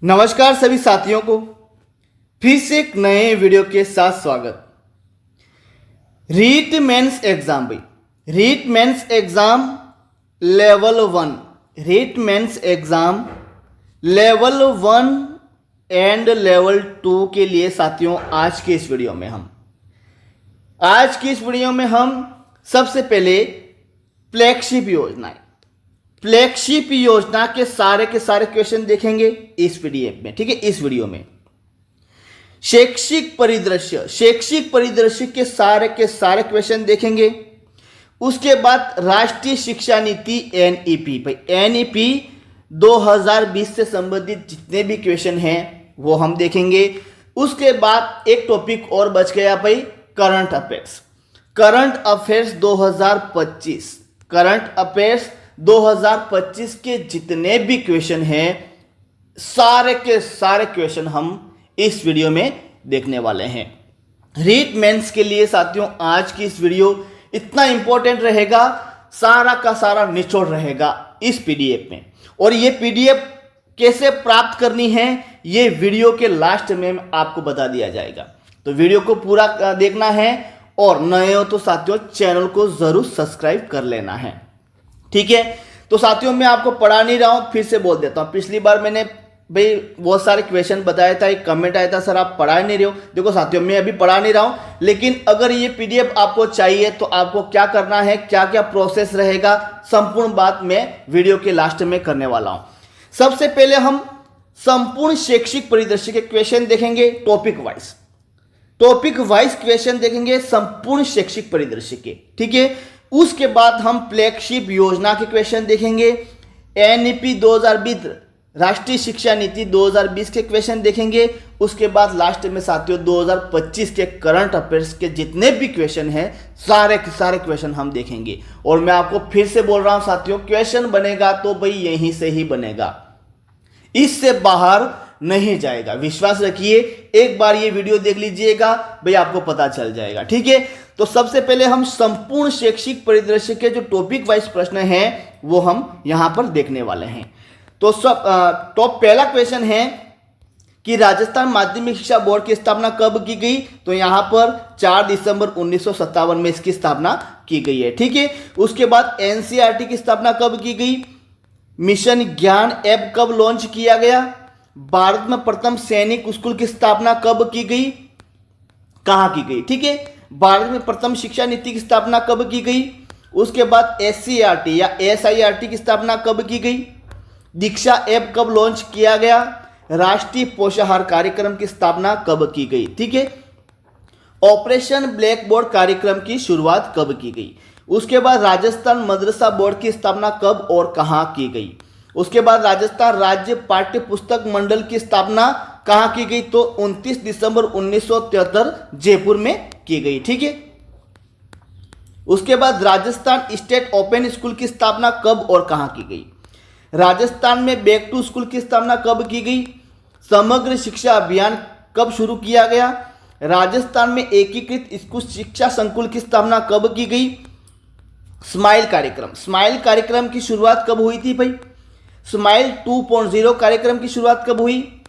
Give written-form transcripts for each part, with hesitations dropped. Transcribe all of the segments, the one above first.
नमस्कार सभी साथियों को फिर से एक नए वीडियो के साथ स्वागत। रीट मेंस एग्जाम भाई, REET mains exam level 1, REET mains exam level 1 and level 2 के लिए साथियों आज की इस वीडियो में हम सबसे पहले फ्लैगशिप योजना के सारे क्वेश्चन देखेंगे इस पीडीएफ में, ठीक है। इस वीडियो में शैक्षिक परिदृश्य के सारे क्वेश्चन देखेंगे। उसके बाद राष्ट्रीय शिक्षा नीति एनईपी, भाई एनईपी 2020 से संबंधित जितने भी क्वेश्चन हैं वो हम देखेंगे। उसके बाद एक टॉपिक और बच गया भाई, करंट अफेयर्स 2025 के जितने भी क्वेश्चन हैं सारे के सारे क्वेश्चन हम इस वीडियो में देखने वाले हैं। रीट मेंस के लिए साथियों आज की इस वीडियो इतना इंपॉर्टेंट रहेगा, सारा का सारा निचोड़ रहेगा इस पीडीएफ में। और ये पीडीएफ कैसे प्राप्त करनी है ये वीडियो के लास्ट में आपको बता दिया जाएगा, तो वीडियो को पूरा देखना है। और नए हो तो साथियों चैनल को जरूर सब्सक्राइब कर लेना है, ठीक है। तो साथियों मैं आपको पढ़ा नहीं रहा हूं, फिर से बोल देता हूं। पिछली बार मैंने भाई बहुत सारे क्वेश्चन बताया था, एक कमेंट आया था सर आप पढ़ा नहीं रहे हो। देखो साथियों मैं अभी पढ़ा नहीं रहा हूं, लेकिन अगर ये पीडीएफ आपको चाहिए तो आपको क्या करना है, क्या क्या प्रोसेस रहेगा, संपूर्ण बात मैं वीडियो के लास्ट में करने वाला हूं। सबसे पहले हम संपूर्ण शैक्षिक परिदृश्य के क्वेश्चन देखेंगे, टॉपिक वाइज क्वेश्चन देखेंगे संपूर्ण शैक्षिक परिदृश्य के, ठीक है। उसके बाद हम फ्लैगशिप योजना के क्वेश्चन देखेंगे, एनईपी 2020 राष्ट्रीय शिक्षा नीति 2020 के क्वेश्चन देखेंगे। उसके बाद लास्ट में साथियों 2025 के करंट अफेयर्स के जितने भी क्वेश्चन हैं सारे के सारे क्वेश्चन हम देखेंगे। और मैं आपको फिर से बोल रहा हूं साथियों, क्वेश्चन बनेगा तो भाई यहीं से ही बनेगा, इससे बाहर नहीं जाएगा। विश्वास रखिए, एक बार ये वीडियो देख लीजिएगा भाई आपको पता चल जाएगा, ठीक है। तो सबसे पहले हम संपूर्ण शैक्षिक परिदृश्य के जो टॉपिक वाइज प्रश्न हैं वो हम यहां पर देखने वाले हैं। तो पहला क्वेश्चन है कि राजस्थान माध्यमिक शिक्षा बोर्ड की स्थापना कब की गई, तो यहां पर 4 दिसंबर 1957 में इसकी स्थापना की गई है, ठीक है। उसके बाद एनसीईआरटी की स्थापना कब की गई, मिशन ज्ञान ऐप कब लॉन्च किया गया, भारत में प्रथम सैनिक स्कूल की स्थापना कब की गई, कहां की गई, ठीक है। भारत में प्रथम शिक्षा नीति की स्थापना कब की गई। उसके बाद एससीईआरटी या एसआईआरटी की स्थापना कब की गई, दीक्षा ऐप कब लॉन्च किया गया, राष्ट्रीय पोषाहार कार्यक्रम की स्थापना कब की गई, ठीक है। ऑपरेशन ब्लैक बोर्ड कार्यक्रम की शुरुआत कब की गई। उसके बाद राजस्थान मदरसा बोर्ड की स्थापना कब और कहां की गई। उसके बाद राजस्थान राज्य पाठ्य पुस्तक मंडल की स्थापना कहां की गई, तो 29 दिसंबर 1973 जयपुर में की गई, ठीक है। उसके बाद राजस्थान स्टेट ओपन स्कूल की स्थापना कब और कहां की गई। राजस्थान में बैक टू स्कूल की स्थापना कब की गई। समग्र शिक्षा अभियान कब शुरू किया गया। राजस्थान में एकीकृत स्कूल शिक्षा संकुल की स्थापना कब की गई। स्माइल कार्यक्रम की शुरुआत कब हुई थी भाई। स्माइल 2.0 कार्यक्रम की शुरुआत कब हुई,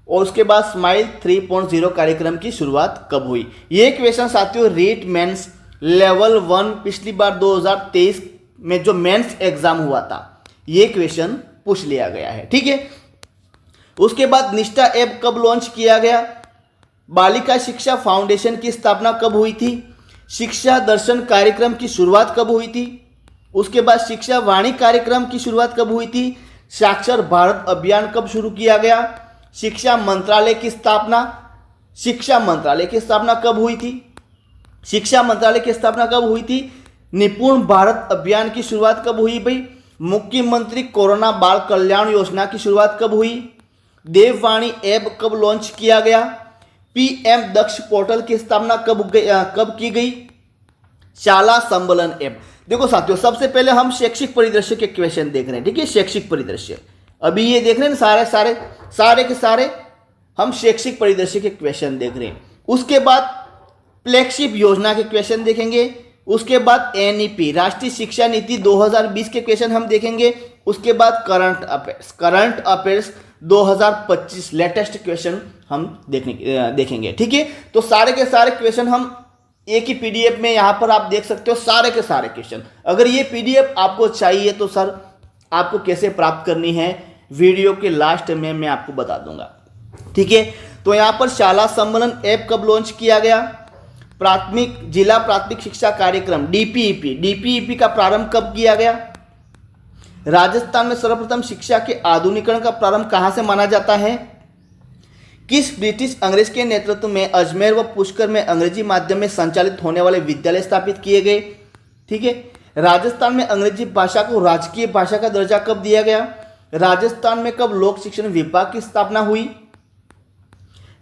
और उसके बाद स्माइल 3.0 कार्यक्रम की शुरुआत कब हुई। ये क्वेश्चन साथियों रीट मेंस लेवल 1 पिछली बार 2023 में जो मेंस एग्जाम हुआ था ये क्वेश्चन पूछ लिया गया है, ठीक है। उसके बाद निष्ठा ऐप कब लॉन्च किया गया। बालिका शिक्षा फाउंडेशन की स्थापना कब हुई थी। शिक्षा दर्शन कार्यक्रम की शुरुआत कब हुई थी। उसके बाद शिक्षा वाणी कार्यक्रम की शुरुआत कब हुई थी। साक्षर भारत अभियान कब शुरू किया गया। शिक्षा मंत्रालय की स्थापना कब हुई थी। निपुण भारत अभियान की शुरुआत कब हुई भाई। मुख्यमंत्री कोरोना बाल कल्याण योजना की शुरुआत कब हुई। देववाणी ऐप कब लॉन्च किया गया। पीएम दक्ष पोर्टल की स्थापना कब की गई। शाला संबलन ऐप। देखो साथियों सबसे पहले हम शैक्षिक परिदृश्य के क्वेश्चन देख रहे हैं, ठीक है। शैक्षिक परिदृश्य अभी ये देख रहे हैं सारे के सारे हम शैक्षिक परिदृश्य के क्वेश्चन देख रहे हैं। उसके बाद फ्लैगशिप योजना के क्वेश्चन देखेंगे। उसके बाद एनईपी राष्ट्रीय शिक्षा नीति 2020 के क्वेश्चन हम देखेंगे। उसके बाद करंट अफेयर्स 2025 लेटेस्ट क्वेश्चन हम देखेंगे। ठीक है, तो सारे के सारे क्वेश्चन हम एक ही पीडीएफ में यहां पर आप देख सकते हो, सारे के सारे क्वेश्चन। अगर ये पीडीएफ आपको चाहिए तो सर आपको कैसे प्राप्त करनी है, वीडियो के लास्ट में मैं आपको बता दूंगा। ठीक है, तो यहां पर शाला सम्मेलन ऐप कब लॉन्च किया गया? जिला प्राथमिक शिक्षा कार्यक्रम डीपीईपी का प्रारंभ कब किया गया? राजस्थान में सर्वप्रथम शिक्षा के आधुनिकीकरण का प्रारंभ कहां से माना जाता है? किस ब्रिटिश अंग्रेज के नेतृत्व में अजमेर व पुष्कर में अंग्रेजी माध्यम में संचालित होने वाले विद्यालय स्थापित किए गए? ठीक है, राजस्थान में अंग्रेजी भाषा को राजकीय भाषा का दर्जा कब दिया गया? राजस्थान में कब लोक शिक्षण विभाग की स्थापना हुई?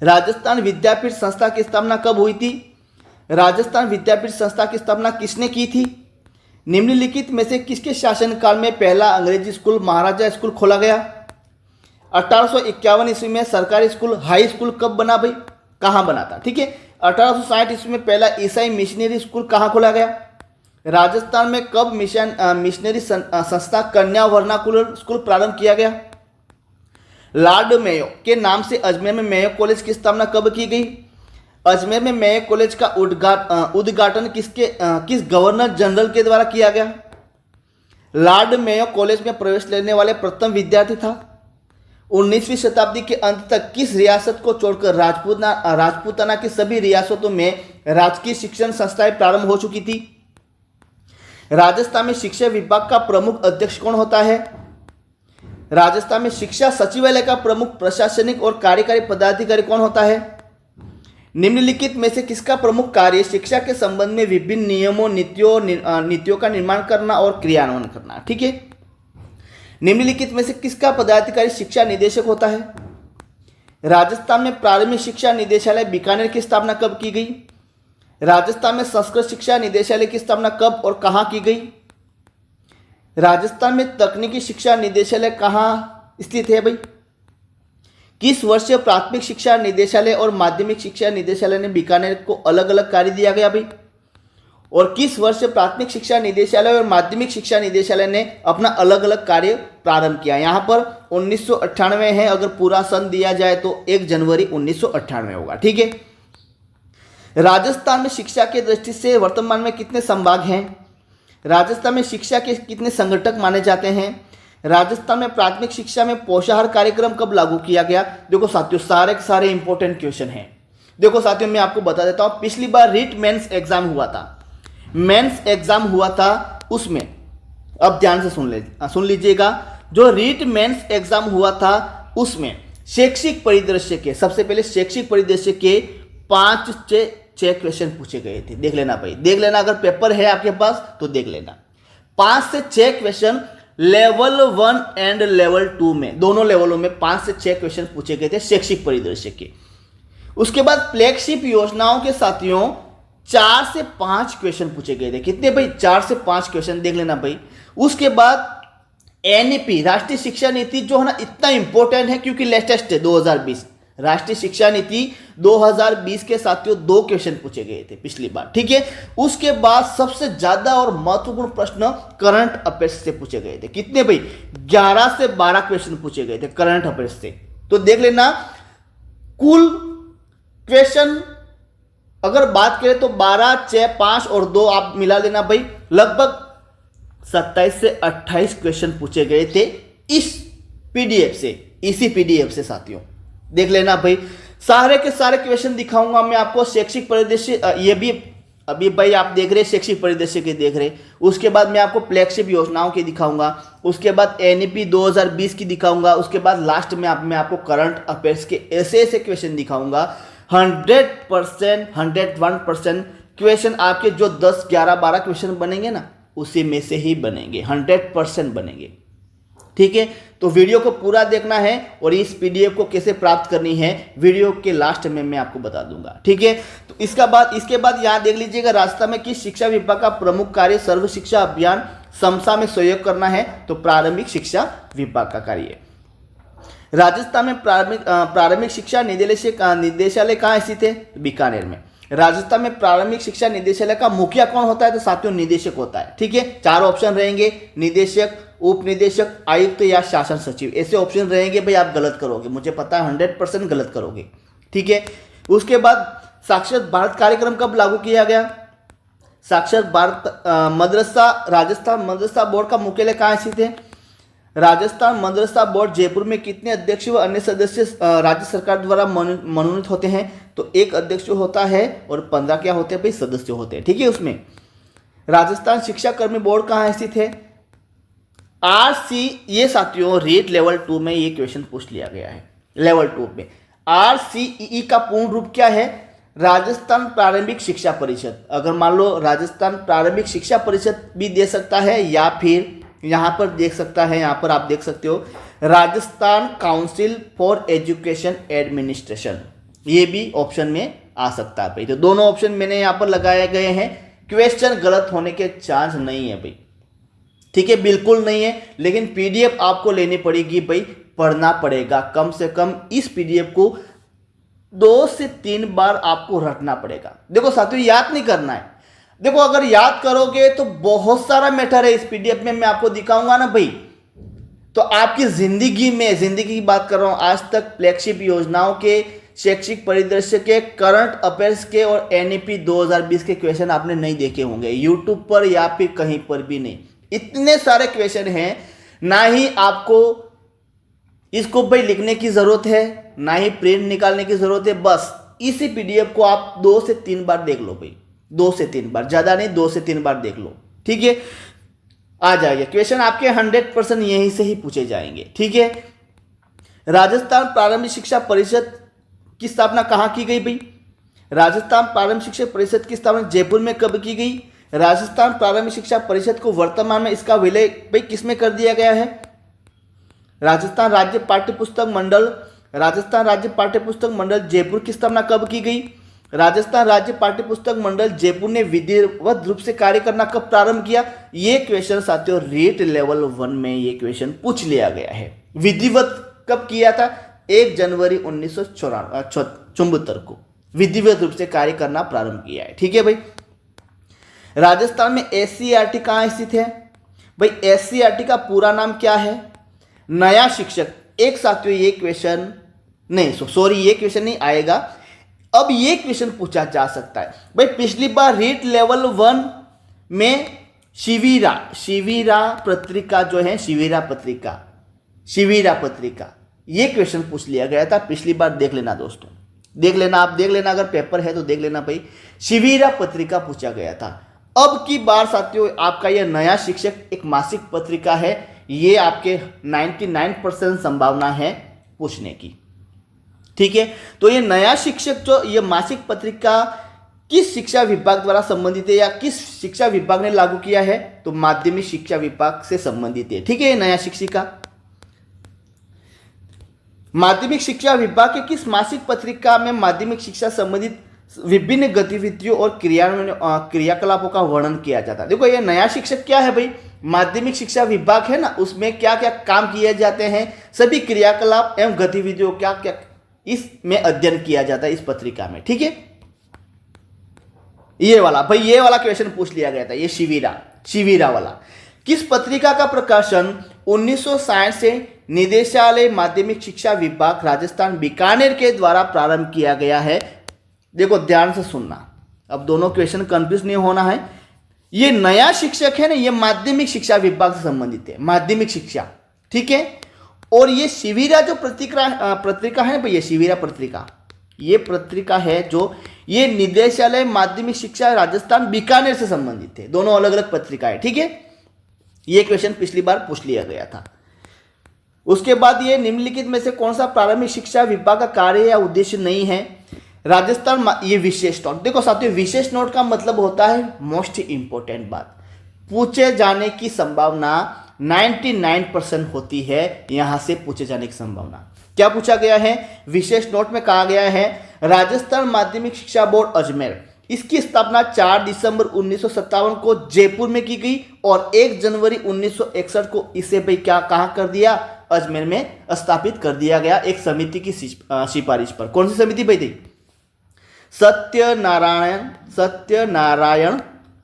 राजस्थान विद्यापीठ संस्था की स्थापना कब हुई थी? राजस्थान विद्यापीठ संस्था की स्थापना किसने की थी? निम्नलिखित में से किसके शासनकाल में पहला अंग्रेजी स्कूल महाराजा स्कूल खोला गया? 1851 ईस्वी में सरकारी स्कूल हाई स्कूल कब बना भाई, कहाँ बना था? ठीक है, 1860 ईस्वी में पहला ईसाई मिशनरी स्कूल कहाँ खोला गया? राजस्थान में कब मिशनरी संस्था कन्या वर्नाकुलर स्कूल प्रारंभ किया गया? लॉर्ड मेयो के नाम से अजमेर में मेयो कॉलेज की स्थापना कब की गई? अजमेर में मेयो कॉलेज का उद्घाटन किस गवर्नर जनरल के द्वारा किया गया? लॉर्ड मेयो कॉलेज में प्रवेश लेने वाले प्रथम विद्यार्थी था। 19वीं शताब्दी के अंत तक किस रियासत को छोड़कर राजपूताना की सभी रियासतों में राजकीय शिक्षण संस्थाएं प्रारंभ हो चुकी थी? राजस्थान में शिक्षा विभाग का प्रमुख अध्यक्ष कौन होता है? राजस्थान में शिक्षा सचिवालय का प्रमुख प्रशासनिक और कार्यकारी पदाधिकारी कौन होता है? निम्नलिखित में से किसका प्रमुख कार्य शिक्षा के संबंध में विभिन्न नियमों नीतियों का निर्माण करना और क्रियान्वयन करना? ठीक है, निम्नलिखित में से किसका पदाधिकारी शिक्षा निदेशक होता है? राजस्थान में प्रारंभिक शिक्षा निदेशालय बीकानेर की स्थापना कब की गई? राजस्थान में संस्कृत शिक्षा निदेशालय की स्थापना कब और कहां की गई? राजस्थान में तकनीकी शिक्षा निदेशालय कहां स्थित है भाई? किस वर्ष प्राथमिक शिक्षा निदेशालय और माध्यमिक शिक्षा निदेशालय ने बीकानेर को अलग अलग कार्य दिया गया भाई? और किस वर्ष प्राथमिक शिक्षा निदेशालय और माध्यमिक शिक्षा निदेशालय ने अपना अलग अलग कार्य प्रारंभ किया? यहां पर 1998 है, अगर पूरा सन दिया जाए तो 1 जनवरी 1998 होगा। ठीक है, राजस्थान में शिक्षा के दृष्टि से वर्तमान में कितने संभाग हैं? राजस्थान में शिक्षा के कितने संगठक माने जाते हैं? राजस्थान में प्राथमिक शिक्षा में पोषाहार कार्यक्रम कब लागू किया गया? देखो साथियों, सारे के सारे इंपॉर्टेंट क्वेश्चन हैं। देखो साथियों, मैं आपको बता देता हूं, पिछली बार रीट मेंस एग्जाम हुआ था, मेंस एग्जाम हुआ था, उसमें अब ध्यान से सुन लीजिएगा, जो रीट मेंस एग्जाम हुआ था उसमें शैक्षिक परिदृश्य के, सबसे पहले शैक्षिक परिदृश्य के 5-6 क्वेश्चन पूछे गए थे। देख लेना भाई, देख लेना, अगर पेपर है आपके पास तो देख लेना। 5 से 6 क्वेश्चन लेवल 1 एंड लेवल 2 में, दोनों लेवलों में 5 से 6 क्वेश्चन पूछे गए थे शैक्षिक परिदृश्य के। उसके बाद फ्लैगशिप योजनाओं के साथियों 4 से 5 क्वेश्चन पूछे गए थे। कितने भाई? 4 से 5 क्वेश्चन, देख लेना भाई। उसके बाद एनईपी राष्ट्रीय शिक्षा नीति जो है ना, इतना इंपॉर्टेंट है क्योंकि लेटेस्ट है 2020 राष्ट्रीय शिक्षा नीति 2020 के साथियों 2 क्वेश्चन पूछे गए थे पिछली बार। ठीक है, उसके बाद सबसे ज्यादा और महत्वपूर्ण प्रश्न करंट अफेयर्स से पूछे गए थे। कितने भाई? 11 से 12 क्वेश्चन पूछे गए थे करंट अफेयर्स से। तो देख लेना, कुल क्वेश्चन अगर बात करें तो 12, 6, 5 और 2 आप मिला लेना भाई, लगभग 27 से 28 क्वेश्चन पूछे गए थे इस पीडीएफ से, इसी पीडीएफ से साथियों। देख लेना भाई, सारे के सारे क्वेश्चन दिखाऊंगा मैं आपको। शैक्षिक परिदृश्य ये भी अभी भाई आप देख रहे, शैक्षिक परिदृश्य के देख रहे। उसके बाद मैं आपको फ्लैगशिप योजनाओं की दिखाऊंगा, उसके बाद एनईपी 2020 की दिखाऊंगा, उसके बाद लास्ट में मैं आपको करंट अफेयर्स के ऐसे क्वेश्चन दिखाऊंगा। 100%, 101% क्वेश्चन आपके जो 10, 11, 12 क्वेश्चन बनेंगे ना, उसी में से ही बनेंगे, 100% बनेंगे। ठीक है, तो वीडियो को पूरा देखना है और इस पीडीएफ को कैसे प्राप्त करनी है वीडियो के लास्ट में मैं आपको बता दूंगा। ठीक है, तो इसके बाद यहाँ देख लीजिएगा, राजस्थान में किस शिक्षा विभाग का प्रमुख कार्य सर्व शिक्षा अभियान समसा में सहयोग करना है? तो प्रारंभिक शिक्षा विभाग का कार्य है। राजस्थान में प्रारंभिक शिक्षा निदेशालय कहाँ स्थित है? बीकानेर में। राजस्थान में प्रारंभिक शिक्षा निदेशालय का मुखिया कौन होता है? तो साथियों निदेशक होता है। ठीक है, 4 ऑप्शन रहेंगे, निदेशक, उप निदेशक, आयुक्त या शासन सचिव, ऐसे ऑप्शन रहेंगे। भाई आप गलत करोगे, मुझे पता है 100% गलत करोगे। ठीक है, उसके बाद साक्षर भारत कार्यक्रम कब लागू किया गया? साक्षर भारत मदरसा राजस्थान मदरसा बोर्ड का मुख्यालय कहाँ स्थित है? राजस्थान मदरसा बोर्ड जयपुर में कितने अध्यक्ष व अन्य सदस्य राज्य सरकार द्वारा मनोनीत होते हैं? तो 1 अध्यक्ष होता है और 15 क्या होते हैं भाई? सदस्य होते हैं। ठीक है, उसमें राजस्थान शिक्षा कर्मी बोर्ड कहाँ स्थित है? RC, ये साथियों रेट लेवल 2 में ये क्वेश्चन पूछ लिया गया है। लेवल 2 में RCEE का पूर्ण रूप क्या है? राजस्थान प्रारंभिक शिक्षा परिषद। अगर मान लो राजस्थान प्रारंभिक शिक्षा परिषद भी दे सकता है, या फिर यहां पर देख सकता है, यहां पर आप देख सकते हो Rajasthan council for education administration, ये भी ऑप्शन में आ सकता है भाई। तो दोनों ऑप्शन मैंने यहां पर लगाए गए हैं। क्वेश्चन गलत होने के चांस नहीं है भाई। ठीक है, बिल्कुल नहीं है, लेकिन PDF आपको लेनी पड़ेगी भाई, पढ़ना पड़ेगा। कम से कम इस PDF को 2 से 3 बार आपको रटना पड़ेगा। देखो साथियों, याद नहीं करना है। देखो अगर याद करोगे तो बहुत सारा मैटर है इस PDF में, मैं आपको दिखाऊंगा ना भाई, तो आपकी जिंदगी की बात कर रहा हूं, आज तक फ्लैगशिप योजनाओं के, शैक्षिक परिदृश्य के, करंट अफेयर्स के और NEP 2020 के क्वेश्चन आपने नहीं देखे होंगे यूट्यूब पर या फिर कहीं पर भी नहीं। इतने सारे क्वेश्चन हैं, ना ही आपको इसको भाई लिखने की जरूरत है, ना ही प्रिंट निकालने की जरूरत है। बस इसी PDF को आप 2 से 3 बार देख लो भाई, 2 से 3 बार, ज्यादा नहीं, 2 से 3 बार देख लो। ठीक है, आ जाएगा क्वेश्चन आपके 100% यहीं से ही पूछे जाएंगे। ठीक है, राजस्थान प्रारंभिक शिक्षा परिषद की स्थापना कहाँ की गई भाई? राजस्थान प्रारंभिक शिक्षा परिषद की स्थापना जयपुर में कब की गई? राजस्थान प्रारंभिक शिक्षा परिषद को वर्तमान में इसका विलय भाई किसमें कर दिया गया है? राजस्थान राज्य पाठ्यपुस्तक मंडल, राजस्थान राज्य पाठ्यपुस्तक मंडल जयपुर की स्थापना कब की गई? राजस्थान राज्य पाठ्यपुस्तक मंडल जयपुर ने विधिवत रूप से कार्य करना कब प्रारंभ किया? ये क्वेश्चन साथियों रेट लेवल 1 में ये क्वेश्चन पूछ लिया गया है। विधिवत कब किया था? 1 जनवरी 1974 को विधिवत रूप से कार्य करना प्रारंभ किया है। ठीक है भाई, राजस्थान में SCERT कहाँ स्थित है? भाई SCERT का पूरा नाम क्या है? नया शिक्षक। एक साथियों ये क्वेश्चन नहीं, सॉरी ये क्वेश्चन नहीं आएगा, अब ये क्वेश्चन पूछा जा सकता है भाई। पिछली बार रेट लेवल 1 में शिविरा पत्रिका जो है, शिविरा पत्रिका ये क्वेश्चन पूछ लिया गया था पिछली बार। देख लेना दोस्तों, देख लेना, आप देख लेना, अगर पेपर है तो देख लेना भाई, शिविरा पत्रिका पूछा गया था। अब की बार साथियों आपका यह नया शिक्षक एक मासिक पत्रिका है, ये आपके 99% संभावना है पूछने की। ठीक है, तो ये नया शिक्षक जो ये मासिक पत्रिका किस शिक्षा विभाग द्वारा संबंधित है या किस शिक्षा विभाग ने लागू किया है? तो माध्यमिक शिक्षा विभाग से संबंधित है। ठीक है, ये नया शिक्षिका माध्यमिक शिक्षा विभाग के किस मासिक पत्रिका में माध्यमिक शिक्षा संबंधित विभिन्न गतिविधियों और क्रियाकलापों का वर्णन किया जाता है। देखो ये नया शिक्षक क्या है भाई? माध्यमिक शिक्षा विभाग है ना, उसमें क्या क्या काम किए जाते हैं, सभी क्रियाकलाप एवं गतिविधियों क्या क्या इसमें अध्ययन किया जाता है इस पत्रिका में। ठीक है, ये वाला भाई, ये वाला क्वेश्चन पूछ लिया गया था, ये शिविरा वाला। किस पत्रिका का प्रकाशन 1960 से निदेशालय माध्यमिक शिक्षा विभाग राजस्थान बीकानेर के द्वारा प्रारंभ किया गया है? देखो ध्यान से सुनना, अब दोनों क्वेश्चन कंफ्यूज नहीं होना है। ये नया शिक्षक है ना, ये माध्यमिक शिक्षा विभाग से संबंधित है, माध्यमिक शिक्षा। ठीक है, और ये शिविरा जो पत्रिका है ना, ये शिविरा पत्रिका, ये पत्रिका है जो ये निदेशालय माध्यमिक शिक्षा राजस्थान बीकानेर से संबंधित है, दोनों अलग अलग पत्रिका है। ठीक है, ये क्वेश्चन पिछली बार पूछ लिया गया था। उसके बाद ये निम्नलिखित में से कौन सा प्रारंभिक शिक्षा विभाग का कार्य या उद्देश्य नहीं है? राजस्थान, ये विशेष नोट। देखो साथियों, विशेष नोट का मतलब होता है मोस्ट इंपॉर्टेंट बात, पूछे जाने की संभावना 99% होती है, यहां से पूछे जाने की संभावना। क्या पूछा गया है? विशेष नोट में कहा गया है राजस्थान माध्यमिक शिक्षा बोर्ड अजमेर, इसकी स्थापना 4 दिसंबर 1957 को जयपुर में की गई और 1 जनवरी 1961 को इसे भाई क्या कहाँ कर दिया? अजमेर में स्थापित कर दिया गया, एक समिति की सिफारिश पर। कौन सी समिति भाई थी? सत्यनारायण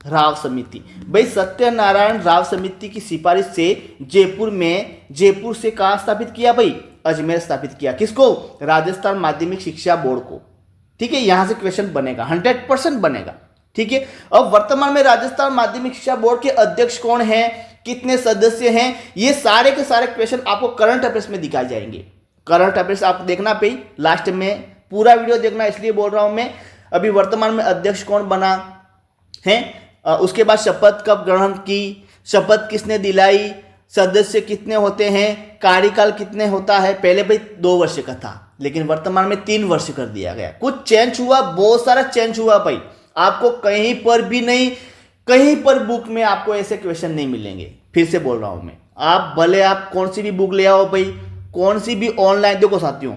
राव समिति। भाई सत्यनारायण राव समिति की सिफारिश से जयपुर से कहाँ स्थापित किया भाई? अजमेर स्थापित किया। किसको? राजस्थान माध्यमिक शिक्षा बोर्ड को। ठीक है, यहां से क्वेश्चन बनेगा, 100% बनेगा। ठीक है, अब वर्तमान में राजस्थान माध्यमिक शिक्षा बोर्ड के अध्यक्ष कौन है, कितने सदस्य हैं, ये सारे के सारे क्वेश्चन आपको करंट अफेयर्स में दिखाए जाएंगे। करंट अफेयर्स आप देखना पे लास्ट में पूरा वीडियो देखना, इसलिए बोल रहा हूं मैं। अभी वर्तमान में अध्यक्ष कौन बना है, उसके बाद शपथ कब ग्रहण की, शपथ किसने दिलाई, सदस्य कितने होते हैं, कार्यकाल कितने होता है। पहले भाई 2 वर्ष का था, लेकिन वर्तमान में 3 वर्ष कर दिया गया। कुछ चेंज हुआ, बहुत सारा चेंज हुआ भाई। आपको कहीं पर भी नहीं, कहीं पर बुक में आपको ऐसे क्वेश्चन नहीं मिलेंगे। फिर से बोल रहा हूं मैं, आप भले आप कौन सी भी बुक ले आओ भाई, कौन सी भी ऑनलाइन, देखो साथियों,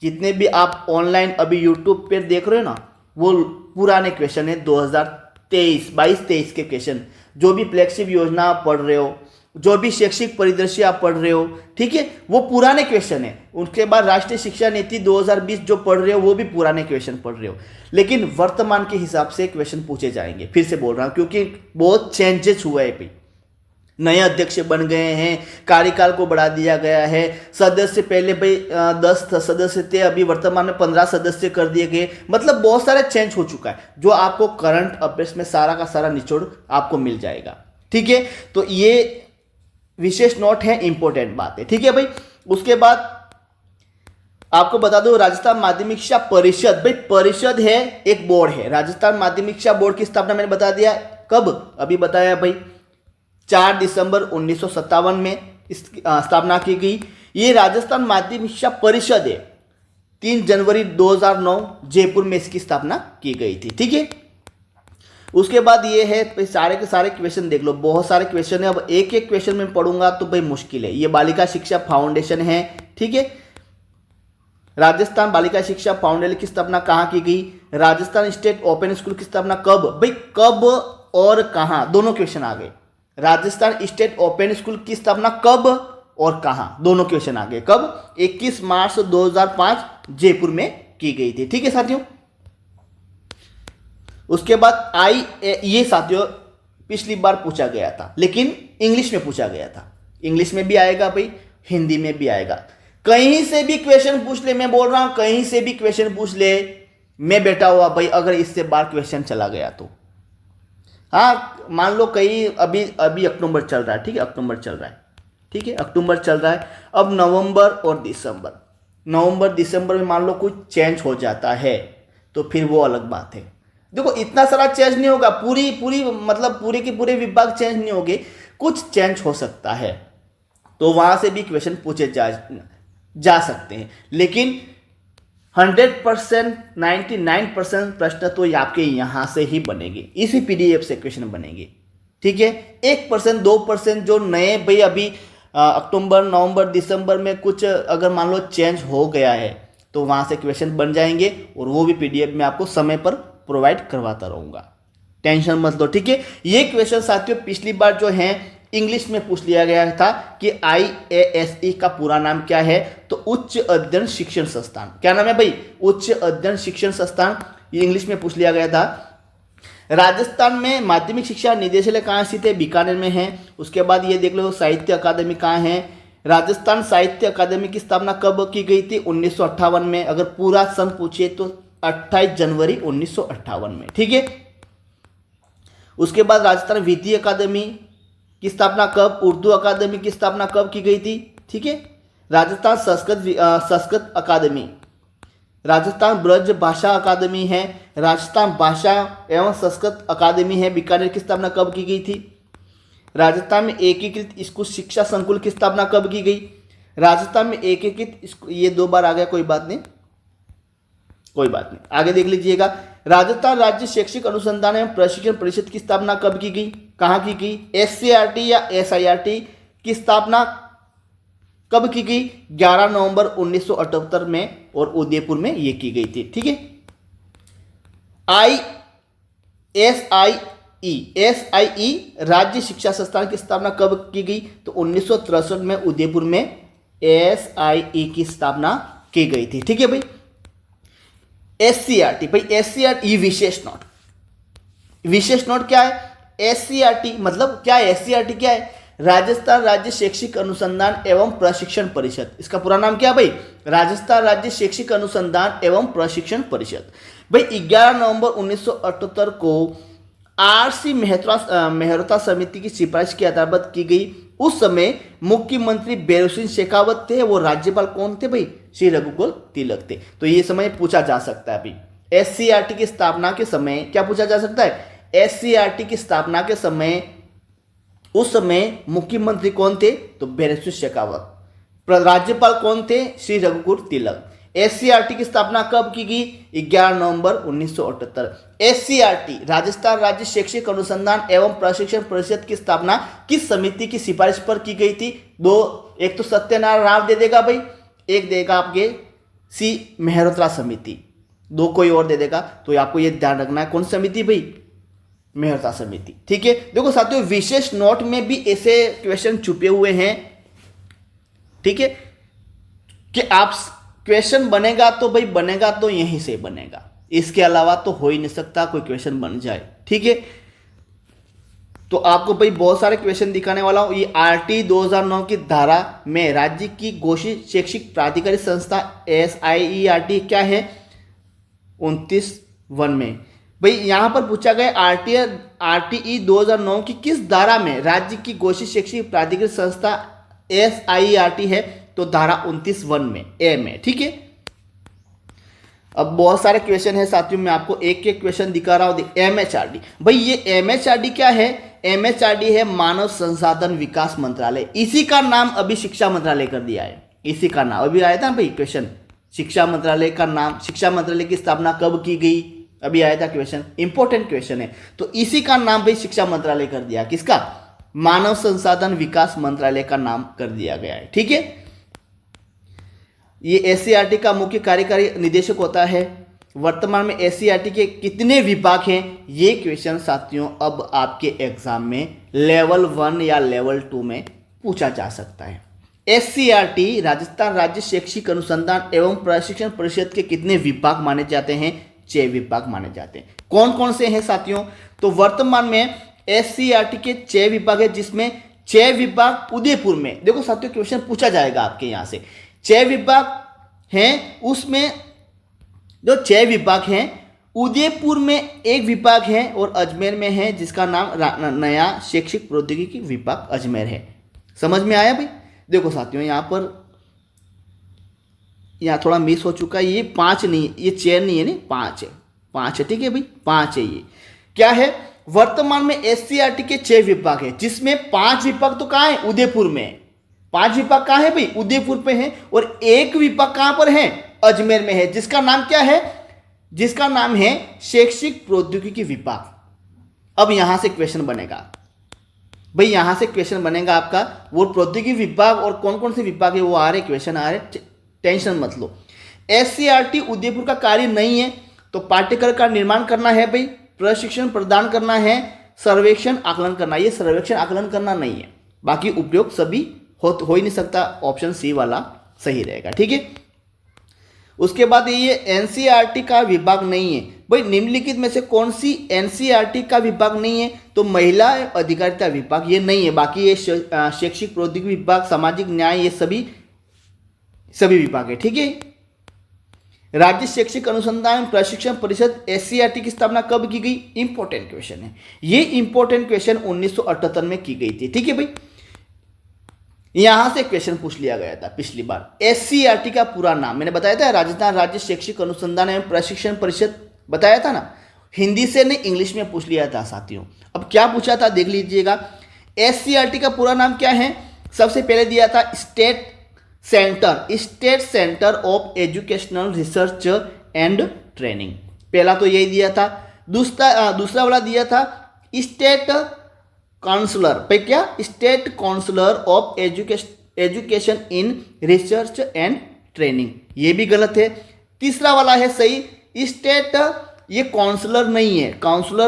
जितने भी आप ऑनलाइन अभी यूट्यूब पे देख रहे हो ना, वो पुराने क्वेश्चन है 2022-23 के क्वेश्चन। जो भी फ्लैगशिप योजना आप पढ़ रहे हो, जो भी शैक्षिक परिदृश्य आप पढ़ रहे हो, ठीक है, वो पुराने क्वेश्चन है। उसके बाद राष्ट्रीय शिक्षा नीति 2020 जो पढ़ रहे हो, वो भी पुराने क्वेश्चन पढ़ रहे हो, लेकिन वर्तमान के हिसाब से क्वेश्चन पूछे जाएंगे। फिर से बोल रहा हूं, क्योंकि बहुत चेंजेस हुआ है भाई। नए अध्यक्ष बन गए हैं, कार्यकाल को बढ़ा दिया गया है, सदस्य पहले भाई 10 सदस्य थे, अभी वर्तमान में 15 सदस्य कर दिए गए। मतलब बहुत सारे चेंज हो चुका है, जो आपको करंट अफेयर्स में सारा का सारा निचोड़ आपको मिल जाएगा। ठीक है, तो ये विशेष नोट है, इंपॉर्टेंट बात है। ठीक है भाई, उसके बाद आपको बता दो, राजस्थान माध्यमिक शिक्षा परिषद, भाई परिषद है, एक बोर्ड है। राजस्थान माध्यमिक शिक्षा बोर्ड की स्थापना मैंने बता दिया कब, अभी बताया भाई, 4 दिसंबर 1957 में स्थापना की गई। ये राजस्थान माध्यमिक शिक्षा परिषद है, 3 जनवरी 2009 जयपुर में इसकी स्थापना की गई थी। ठीक है, उसके बाद ये है, सारे के सारे क्वेश्चन देख लो, बहुत सारे क्वेश्चन है। अब एक एक क्वेश्चन में पढ़ूंगा तो भाई मुश्किल है। ये बालिका शिक्षा फाउंडेशन है। ठीक है, राजस्थान बालिका शिक्षा फाउंडेशन की स्थापना कहाँ की गई, राजस्थान स्टेट ओपन स्कूल की स्थापना कब, भाई कब और कहाँ, दोनों क्वेश्चन आ गए। राजस्थान स्टेट ओपन स्कूल की स्थापना कब और कहाँ, दोनों क्वेश्चन आ गए। कब? 21 मार्च 2005 जयपुर में की गई थी। ठीक है साथियों, उसके बाद ये साथियों पिछली बार पूछा गया था, लेकिन इंग्लिश में पूछा गया था। इंग्लिश में भी आएगा भाई, हिंदी में भी आएगा, कहीं से भी क्वेश्चन पूछ ले। मैं बोल रहा हूं, कहीं से भी क्वेश्चन पूछ ले, मैं बैठा हुआ भाई। अगर इससे बार क्वेश्चन चला गया तो हाँ, मान लो कहीं अभी अक्टूबर चल रहा है। ठीक है, अक्टूबर चल रहा है। ठीक है, अक्टूबर चल रहा है। अब नवंबर और दिसंबर में मान लो कुछ चेंज हो जाता है, तो फिर वो अलग बात है। देखो इतना सारा चेंज नहीं होगा, पूरी मतलब पूरे के पूरे विभाग चेंज नहीं होंगे, कुछ चेंज हो सकता है, तो वहां से भी क्वेश्चन पूछे जा सकते हैं। लेकिन 100%, 99% प्रश्न तो आपके यहां से ही बनेंगे, इसी पीडीएफ से क्वेश्चन बनेंगे। ठीक है, 1%, 2% जो नए भाई अभी अक्टूबर, नवंबर, दिसंबर में कुछ अगर मान लो चेंज हो गया है, तो वहां से क्वेश्चन बन जाएंगे, और वो भी पीडीएफ में आपको समय पर प्रोवाइड करवाता रहूंगा, टेंशन मत लो। ठीक है, ये क्वेश्चन साथियों पिछली बार जो है इंग्लिश में पूछ लिया गया था कि IASE का पूरा नाम क्या है, तो उच्च अध्ययन शिक्षण संस्थान। क्या नाम है भाई? उच्च अध्ययन शिक्षण संस्थान, ये इंग्लिश में पूछ लिया गया था। राजस्थान में माध्यमिक शिक्षा निदेशालय कहाँ स्थित है? बीकानेर में है। उसके बाद ये देख लो साहित्य अकादमी कहाँ है? राजस्थान साहित्य अकादमी की स्थापना कब की गई थी? 1958 में। अगर पूरा सन पूछिए तो 28 जनवरी 1958 में। ठीक है, उसके बाद राजस्थान विधि अकादमी की स्थापना कब? उर्दू अकादमी की स्थापना कब की गई थी? ठीक है, राजस्थान संस्कृत अकादमी, राजस्थान ब्रज भाषा अकादमी है, राजस्थान भाषा एवं संस्कृत अकादमी है, बीकानेर की स्थापना कब की गई थी? राजस्थान में एकीकृत स्कूल शिक्षा संकुल की स्थापना कब की गई? राजस्थान में एकीकृत, ये 2 बार आ गया, कोई बात नहीं, आगे देख लीजिएगा। राजस्थान राज्य शैक्षिक अनुसंधान एवं प्रशिक्षण परिषद की स्थापना कब की गई? कहाँ की गई? SCRT या SIRT की स्थापना कब की गई? 11 नवंबर 1978 में, और उदयपुर में ये की गई थी। ठीक है, SIE राज्य शिक्षा संस्थान की स्थापना कब की गई? तो 1963 में उदयपुर में SIE की स्थापना की गई थी। ठीक है भाई, SCRT भाई, SCRT ये विशेष नोट क्या है? SCRT मतलब क्या है? SCRT क्या है? राजस्थान राज्य शैक्षिक अनुसंधान एवं प्रशिक्षण परिषद। इसका पूरा नाम क्या है भाई? राजस्थान राज्य शैक्षिक अनुसंधान एवं प्रशिक्षण परिषद। भाई 11 नवंबर 1978 को RC मेहरोत्रा समिति की सिफारिश के आधार पर की गई। उस समय मुख्यमंत्री भैरव सिंह शेखावत थे, वो राज्यपाल कौन थे भाई? श्री रघुकुल तिलक थे। तो ये समय पूछा जा सकता है भाई। SCRT की स्थापना के समय क्या पूछा जा सकता है? SCRT की स्थापना के समय उस समय मुख्यमंत्री कौन थे? तो भैरव सिंह शेखावत। राज्यपाल कौन थे? श्री रघुकुल तिलक। SCRT की स्थापना कब की गई? 11 नवंबर 1978। SCRT राजस्थान राज्य शैक्षिक अनुसंधान एवं प्रशिक्षण परिषद की स्थापना किस समिति की सिफारिश पर की गई थी? दो, एक तो सत्यनारायण राव दे देगा भाई, एक देगा आपके C मेहरोत्रा समिति, दो कोई और दे देगा। तो आपको ये ध्यान रखना है, कौन समिति भाई? मेहरोत्रा समिति। ठीक है, देखो साथियों, विशेष नोट में भी ऐसे क्वेश्चन छुपे हुए हैं। ठीक है, कि आप क्वेश्चन बनेगा तो भाई बनेगा तो यहीं से बनेगा, इसके अलावा तो हो ही नहीं सकता कोई क्वेश्चन बन जाए। ठीक है, तो आपको भाई बहुत सारे क्वेश्चन दिखाने वाला हूं। ये RT 2009 की धारा में राज्य की घोषित शैक्षिक प्राधिकारी संस्था SIERT क्या है? 29(1) में भाई यहां पर पूछा गया RTE 2009 की किस धारा में राज्य की घोषित शैक्षिक प्राधिकारी संस्था SIERT है? तो धारा 29(1) में ए में। ठीक है, अब बहुत सारे क्वेश्चन है साथियों, मैं आपको एक एक क्वेश्चन दिखा रहा हूं। MHRD भाई, ये MHRD क्या है? MHRD है मानव संसाधन विकास मंत्रालय। इसी का नाम अभी शिक्षा मंत्रालय कर दिया है। इसी का नाम अभी आया था भाई क्वेश्चन, शिक्षा मंत्रालय का नाम, शिक्षा मंत्रालय की स्थापना कब की गई? अभी आया था क्वेश्चन, इंपॉर्टेंट क्वेश्चन है। तो इसी का नाम भाई शिक्षा मंत्रालय कर दिया। किसका? मानव संसाधन विकास मंत्रालय का नाम कर दिया गया है। ठीक है, ये SCRT का मुख्य कार्यकारी निदेशक होता है। वर्तमान में SCRT के कितने विभाग हैं? ये क्वेश्चन साथियों अब आपके एग्जाम में लेवल 1 या लेवल 2 में पूछा जा सकता है। SCRT राजस्थान राज्य शैक्षिक अनुसंधान एवं प्रशिक्षण परिषद के कितने विभाग माने जाते हैं? 6 विभाग माने जाते हैं। कौन कौन से हैं साथियों? तो वर्तमान में SCRT के 6 विभाग है, जिसमें 6 विभाग उदयपुर में, देखो साथियों क्वेश्चन पूछा जाएगा आपके यहाँ से, 6 विभाग हैं, उसमें जो 6 विभाग हैं उदयपुर में एक विभाग है और अजमेर में है, जिसका नाम नया शैक्षिक प्रौद्योगिकी विभाग अजमेर है। समझ में आया भाई? देखो साथियों यहाँ थोड़ा मिस हो चुका है, ये 5 नहीं, ये 6 नहीं है, नहीं 5 है, 5 है। ठीक है भाई, 5 है। ये क्या है? वर्तमान में SCRT के 6 विभाग है, जिसमें 5 विभाग तो कहाँ है? उदयपुर में। 5 विभाग कहाँ है भाई? उदयपुर पे है। और एक विभाग कहाँ पर है? अजमेर में है, जिसका नाम क्या है? जिसका नाम है शैक्षिक प्रौद्योगिकी विभाग। अब यहां से क्वेश्चन बनेगा भाई, यहां से क्वेश्चन बनेगा आपका, वो प्रौद्योगिकी विभाग और कौन कौन से विभाग है वो आ रहे क्वेश्चन आ रहे, टेंशन मत लो। SCRT उदयपुर का कार्य नहीं है, तो पाठ्यक्रम का निर्माण करना है भाई, प्रशिक्षण प्रदान करना है, सर्वेक्षण आकलन करना। ये सर्वेक्षण आकलन करना नहीं है, बाकी उपयोग सभी हो ही नहीं सकता। ऑप्शन C वाला सही रहेगा। ठीक है, उसके बाद ये NCERT का विभाग नहीं है भाई। निम्नलिखित में से कौन सी NCERT का विभाग नहीं है? तो महिला अधिकारिता विभाग ये नहीं है। बाकी ये शैक्षिक प्रौद्योगिकी विभाग, सामाजिक न्याय, ये सभी विभाग है। ठीक है, राज्य शैक्षिक अनुसंधान प्रशिक्षण परिषद SCRT की स्थापना कब की गई? इंपॉर्टेंट क्वेश्चन है ये। इंपॉर्टेंट क्वेश्चन 1978 में की गई थी। ठीक है भाई, यहां से क्वेश्चन पूछ लिया गया था पिछली बार। SCRT का पूरा नाम मैंने बताया था, राजस्थान राज्य शैक्षिक अनुसंधान एवं प्रशिक्षण परिषद बताया था ना। हिंदी से नहीं, इंग्लिश में पूछ लिया था साथियों। अब क्या पूछा था देख लीजिएगा। SCRT का पूरा नाम क्या है? सबसे पहले दिया था state centre of educational research and training, पहला तो यही दिया था। दूसरा वाला दिया था स्टेट काउंसलर पे, क्या? State counsellor of education in research and training, ये भी गलत है। तीसरा वाला है सही, स्टेट, ये काउंसलर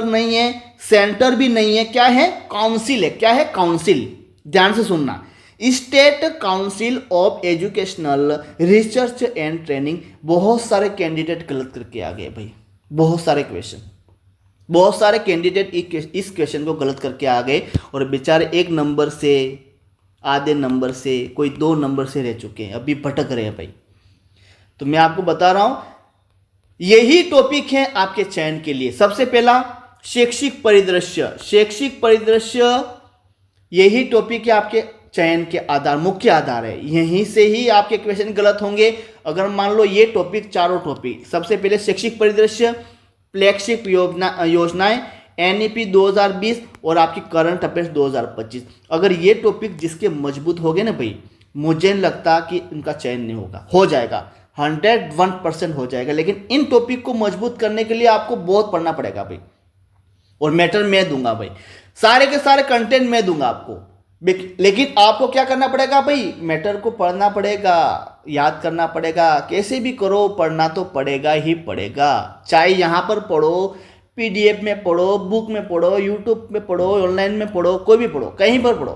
नहीं है, सेंटर भी नहीं है, क्या है? काउंसिल है। क्या है? काउंसिल। ध्यान से सुनना, state council of educational research and training. बहुत सारे कैंडिडेट गलत करके आ गए भाई, बहुत सारे कैंडिडेट इस क्वेश्चन को गलत करके आ गए और बेचारे 1 नंबर से, आधे नंबर से, कोई 2 नंबर से रह चुके हैं, अभी भटक रहे हैं भाई। तो मैं आपको बता रहा हूं यही टॉपिक है आपके चयन के लिए। सबसे पहला शैक्षिक परिदृश्य यही टॉपिक है आपके चयन के आधार, मुख्य आधार है। यहीं से ही आपके क्वेश्चन गलत होंगे। अगर मान लो ये टॉपिक, चारों टॉपिक, सबसे पहले शैक्षिक परिदृश्य, फ्लैगशिप योजनाएं, एनईपी 2020 और आपकी करंट अफेयर्स 2025, अगर ये टॉपिक जिसके मजबूत हो गए ना भाई, मुझे नहीं लगता कि उनका चयन नहीं होगा, हो जाएगा, 101% हो जाएगा। लेकिन इन टॉपिक को मजबूत करने के लिए आपको बहुत पढ़ना पड़ेगा भाई। और मैटर मैं दूंगा भाई, सारे के सारे कंटेंट मैं दूंगा आपको, लेकिन आपको क्या करना पड़ेगा भाई, मैटर को पढ़ना पड़ेगा, याद करना पड़ेगा, कैसे भी करो, पढ़ना तो पड़ेगा ही पड़ेगा। चाहे यहाँ पर पढ़ो, पीडीएफ में पढ़ो, बुक में पढ़ो, यूट्यूब में पढ़ो, ऑनलाइन में पढ़ो, कोई भी पढ़ो, कहीं पर पढ़ो,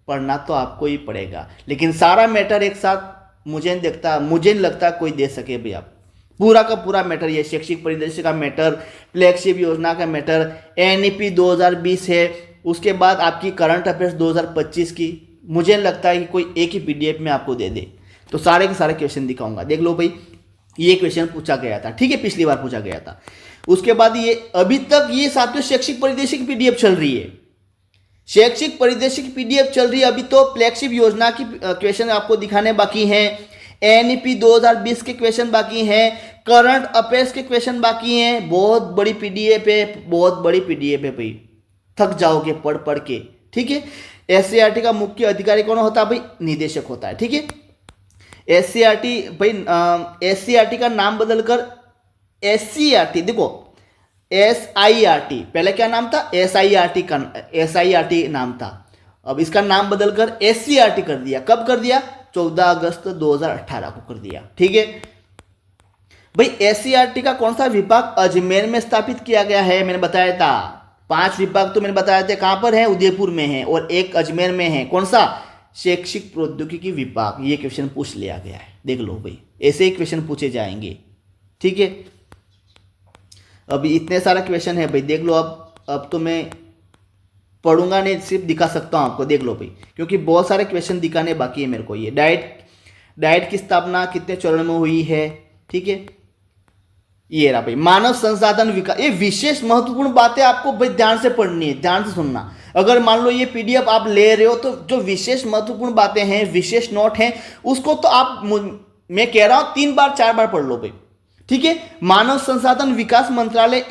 पढ़ना तो आपको ही पड़ेगा। लेकिन सारा मैटर एक साथ मुझे नहीं लगता कोई दे सके भाई। आप पूरा का पूरा मैटर, ये शैक्षिक परिदृश्य का मैटर, फ्लैगशिप योजना का मैटर, एनईपी 2020 है, उसके बाद आपकी करंट अफेयर्स 2025 की, मुझे लगता है कि कोई एक ही पीडीएफ में आपको दे दे। तो सारे के सारे क्वेश्चन दिखाऊंगा, देख लो भाई। ये क्वेश्चन पूछा गया था, ठीक है, पिछली बार पूछा गया था। उसके बाद ये अभी तक ये साथियों शैक्षिक परिदृश्य की पीडीएफ चल रही है, शैक्षिक परिदृश्य की पीडीएफ चल रही है। अभी तो फ्लैगशिप योजना की क्वेश्चन आपको दिखाने बाकी हैं, एनईपी 2020 के क्वेश्चन बाकी हैं, करंट अफेयर्स के क्वेश्चन बाकी हैं। बहुत बड़ी पीडीएफ है, बहुत बड़ी पीडीएफ है भाई, थक जाओगे पढ़ पढ़ के, ठीक है। एससीईआरटी का मुख्य अधिकारी कौन होता है भाई, निदेशक होता है, ठीक है। एससीईआरटी भाई, एससीईआरटी का नाम बदलकर एससीईआरटी, देखो एसआईआरटी, पहले क्या नाम था, एसआईआरटी नाम था, अब इसका नाम बदलकर एससीईआरटी कर दिया। कब कर दिया, 14 अगस्त 2018 को कर दिया, ठीक है भाई। एससीईआरटी का कौन सा विभाग अजमेर में स्थापित किया गया है, मैंने बताया था 5 विभाग तो मैंने बताया था, कहां पर है, उदयपुर में है, और एक अजमेर में है, कौन सा, शैक्षिक प्रौद्योगिकी विभाग। ये क्वेश्चन पूछ लिया गया है, देख लो भाई, ऐसे ही क्वेश्चन पूछे जाएंगे, ठीक है। अभी इतने सारा क्वेश्चन है भाई, देख लो। अब तो मैं पढ़ूंगा नहीं, सिर्फ दिखा सकता हूं आपको, देख लो भाई, क्योंकि बहुत सारे क्वेश्चन दिखाने बाकी है मेरे को। ये डाइट की स्थापना कितने चरण में हुई है, ठीक है। ये रहा भाई, मानव संसाधन विकास, ये विशेष महत्वपूर्ण बातें आपको भाई ध्यान से पढ़नी है, ध्यान से सुनना। अगर मान लो ये पीडीएफ आप ले रहे हो तो जो विशेष महत्वपूर्ण बातें हैं, विशेष नोट हैं, उसको तो आप, मैं कह रहा हूं 3 बार 4 बार पढ़ लो भाई, ठीक है। मानव संसाधन विकास मंत्रालय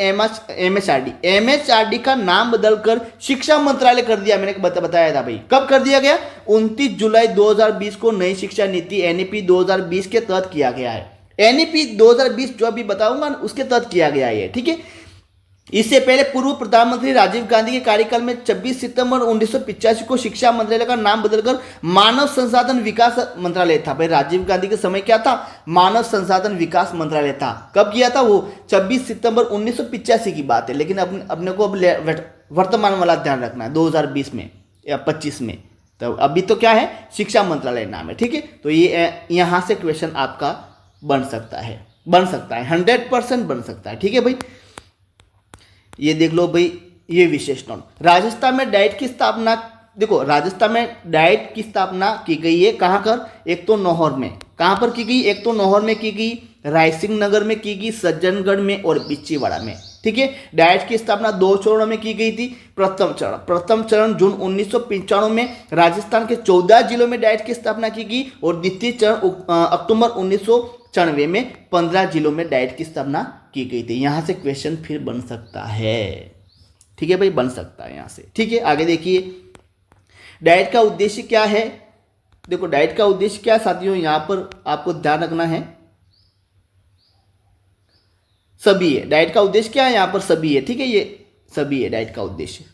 एमएचआरडी का नाम बदलकर शिक्षा मंत्रालय कर दिया, मैंने बताया था भाई। कब कर दिया गया, 29 जुलाई 2020 को नई शिक्षा नीति एनईपी 2020 के तहत किया गया है। एनईपी 2020 जो अभी बताऊंगा उसके तहत किया गया है, ठीक है। इससे पहले पूर्व प्रधानमंत्री राजीव गांधी के कार्यकाल में 26 सितंबर 1985 को शिक्षा मंत्रालय का नाम बदलकर मानव संसाधन विकास मंत्रालय था। भाई राजीव गांधी के समय क्या था, मानव संसाधन विकास मंत्रालय था। कब किया था वो, 26 सितंबर 1985 की बात है। लेकिन अपने को अब वर्तमान वाला ध्यान रखना है, 2020 में या 25 में, तो अभी तो क्या है, शिक्षा मंत्रालय नाम है, ठीक है। तो ये यहाँ से क्वेश्चन आपका बन सकता है 100% बन सकता है, ठीक है भाई। ये देख लो भाई, ये विशेष नोट। राजस्थान में डाइट की स्थापना, देखो राजस्थान में डाइट की स्थापना की गई है, कहाँ कर, एक तो नौहर में, कहाँ पर की गई, एक तो नौहर में की गई, रायसिंह नगर में की गई, सज्जनगढ़ में और बिच्चीवाड़ा में, ठीक है। डाइट की स्थापना 2 चरणों में की गई थी। प्रथम चरण जून 1995 में राजस्थान के 14 जिलों में डाइट की स्थापना की गई, और द्वितीय चरण अक्टूबर 1994 में 15 जिलों में डाइट की स्थापना की गई थी। यहां से क्वेश्चन फिर बन सकता है, ठीक है भाई, बन सकता है यहां से, ठीक है। आगे देखिए, डाइट का उद्देश्य क्या है, देखो डाइट का उद्देश्य क्या है साथियों, यहां पर आपको ध्यान रखना है, सभी है। डाइट का उद्देश्य क्या है, यहां पर सभी है, ठीक है, ये सभी है डाइट का उद्देश्य।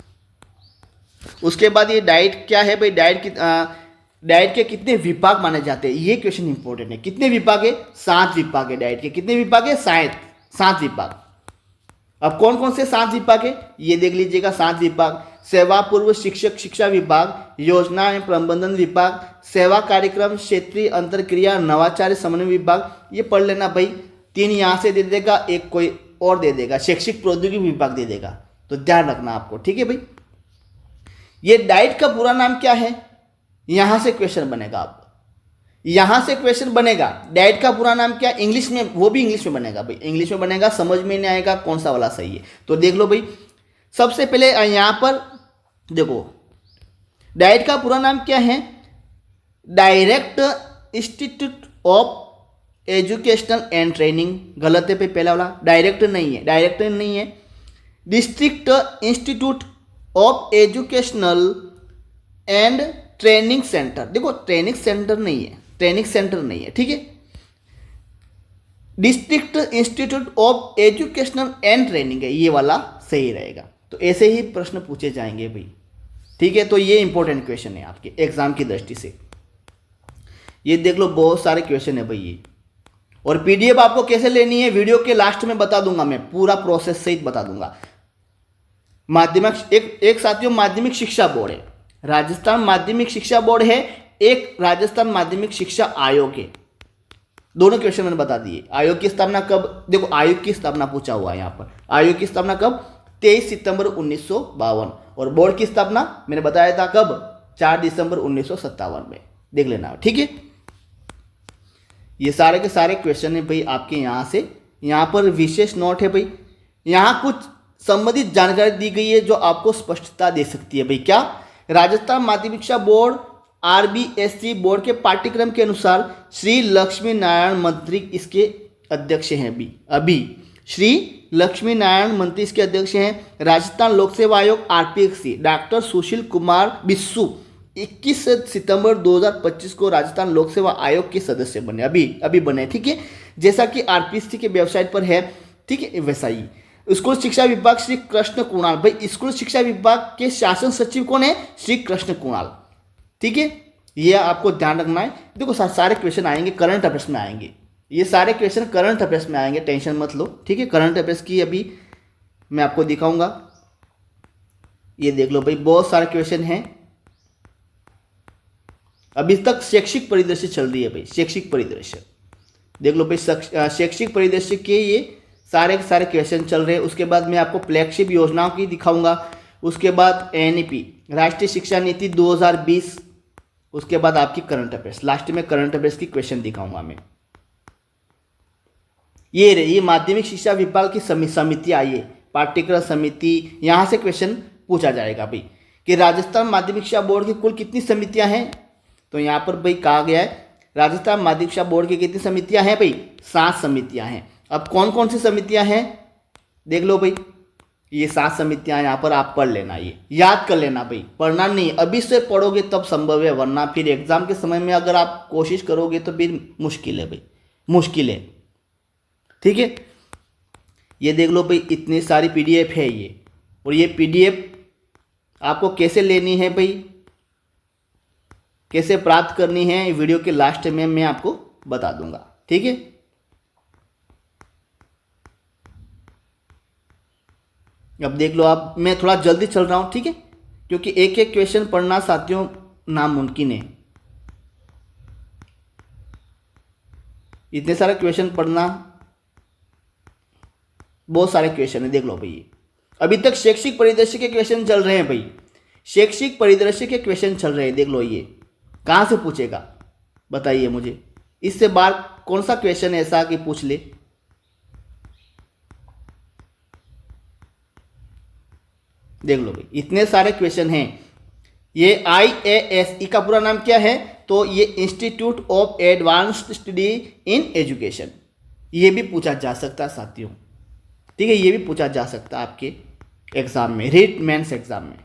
उसके बाद ये डाइट क्या है भाई, डाइट के कितने विभाग माने जाते हैं, ये क्वेश्चन इंपॉर्टेंट है। कितने विभाग है, 7 विभाग है डाइट के। कितने विभाग है, 7 विभाग। अब कौन कौन से 7 विभाग है, ये देख लीजिएगा। 7 विभाग, सेवा पूर्व शिक्षक शिक्षा विभाग, योजना एवं प्रबंधन विभाग, सेवा कार्यक्रम क्षेत्रीय अंतरक्रिया नवाचार समन्वय विभाग। ये पढ़ लेना भाई। 3 यहाँ से दे देगा, एक कोई और दे देगा, शैक्षिक प्रौद्योगिकी विभाग दे देगा, तो ध्यान रखना आपको, ठीक है भाई। ये डाइट का पूरा नाम क्या है, यहां से क्वेश्चन बनेगा। आप यहां से क्वेश्चन बनेगा, डाइट का पूरा नाम क्या, इंग्लिश में, वो भी इंग्लिश में बनेगा भाई, इंग्लिश में बनेगा, समझ में नहीं आएगा कौन सा वाला सही है। तो देख लो भाई, सबसे पहले यहां पर देखो, डाइट का पूरा नाम क्या है, direct institute of educational and training. गलत है भाई पहला वाला, डायरेक्ट नहीं है, डायरेक्टर नहीं है, district institute of educational and training centre. देखो ट्रेनिंग सेंटर नहीं है, ट्रेनिंग सेंटर नहीं है, ठीक है, district institute of educational and training है, ये वाला सही रहेगा। तो ऐसे ही प्रश्न पूछे जाएंगे भाई, ठीक है। तो ये इंपॉर्टेंट क्वेश्चन है आपके एग्जाम की दृष्टि से। ये देख लो, बहुत सारे क्वेश्चन है भाई ये। और पीडीएफ आपको कैसे लेनी है वीडियो के लास्ट में बता दूंगा, मैं पूरा प्रोसेस सहित बता दूंगा। माध्यमिक एक साथियों माध्यमिक शिक्षा बोर्ड है, राजस्थान माध्यमिक शिक्षा बोर्ड है, एक राजस्थान माध्यमिक शिक्षा आयोग है। दोनों क्वेश्चन मैंने बता दिए। आयोग की स्थापना कब, देखो आयोग की स्थापना पूछा हुआ है यहाँ पर, आयोग की स्थापना कब, 23 सितंबर 1952। और बोर्ड की स्थापना मैंने बताया था कब, 4 दिसंबर 1957 में। देख लेना, ठीक है। ये सारे के सारे क्वेश्चन है भाई आपके यहाँ से। यहाँ पर विशेष नोट है भाई, यहाँ कुछ संबंधित जानकारी दी गई है जो आपको स्पष्टता दे सकती है भाई। क्या, राजस्थान माध्यमिक शिक्षा बोर्ड RBSC बोर्ड के पाठ्यक्रम के अनुसार श्री लक्ष्मी नारायण मंत्री इसके अध्यक्ष हैं। अभी श्री लक्ष्मी नारायण मंत्री इसके अध्यक्ष हैं। राजस्थान लोक सेवा आयोग RPSC डॉक्टर सुशील कुमार बिस्सू 21 सितंबर 2025 को राजस्थान लोक सेवा आयोग के सदस्य बने, अभी बने, ठीक है। जैसा कि RPSC के वेबसाइट पर है, ठीक है, वैसा ही। स्कूल शिक्षा विभाग श्री कृष्ण कुणाल, भाई स्कूल शिक्षा विभाग के शासन सचिव कौन है, श्री कृष्ण कुणाल, ठीक है। ये आपको ध्यान रखना है। देखो सारे क्वेश्चन आएंगे, करंट अफेयर्स में आएंगे, ये सारे क्वेश्चन करंट अफेयर्स में आएंगे, टेंशन मत लो, ठीक है। करंट अफेयर्स की अभी मैं आपको दिखाऊंगा, ये देख लो भाई, बहुत सारे क्वेश्चन हैं। अभी तक शैक्षिक परिदृश्य चल रही है भाई, शैक्षिक परिदृश्य देख लो भाई, शैक्षिक परिदृश्य के ये सारे के सारे क्वेश्चन चल रहे हैं। उसके बाद मैं आपको फ्लैगशिप योजनाओं की दिखाऊंगा, उसके बाद NEP राष्ट्रीय शिक्षा नीति 2020, उसके बाद आपकी करंट अफेयर्स, लास्ट में करंट अफेयर्स की क्वेश्चन दिखाऊंगा मैं। ये माध्यमिक शिक्षा विभाग की समिति आई है, पाठ्यक्रम समिति, यहाँ से क्वेश्चन पूछा जाएगा भाई कि राजस्थान माध्यमिक शिक्षा बोर्ड की कुल कितनी समितियां हैं। तो यहाँ पर भाई कहा गया है राजस्थान माध्यमिक शिक्षा बोर्ड की कितनी समितियां हैं भाई, 7 समितियां हैं। अब कौन कौन सी समितियां हैं देख लो भाई, ये 7 समितियां यहाँ पर आप पढ़ लेना, ये याद कर लेना भाई, पढ़ना नहीं, अभी से पढ़ोगे तब संभव है, वरना फिर एग्जाम के समय में अगर आप कोशिश करोगे तो फिर मुश्किल है भाई, मुश्किल है, ठीक है। ये देख लो भाई, इतनी सारी PDF है ये, और ये PDF आपको कैसे लेनी है भाई, कैसे प्राप्त करनी है, वीडियो के लास्ट में मैं आपको बता दूंगा, ठीक है। अब देख लो आप, मैं थोड़ा जल्दी चल रहा हूं, ठीक है, क्योंकि एक एक क्वेश्चन पढ़ना साथियों नामुमकिन है, इतने सारे क्वेश्चन पढ़ना, बहुत सारे क्वेश्चन है, देख लो भाई। अभी तक शैक्षिक परिदृश्य के क्वेश्चन चल रहे हैं भाई, शैक्षिक परिदृश्य के क्वेश्चन चल रहे हैं, देख लो ये कहाँ से पूछेगा बताइए मुझे, इससे बाहर कौन सा क्वेश्चन ऐसा कि पूछ ले। देख लो भाई, इतने सारे क्वेश्चन हैं। ये IASE का पूरा नाम क्या है, तो ये institute of advanced study in education, ये भी पूछा जा सकता है साथियों, ठीक है, ये भी पूछा जा सकता है आपके एग्जाम में, रीट मेंस एग्जाम में।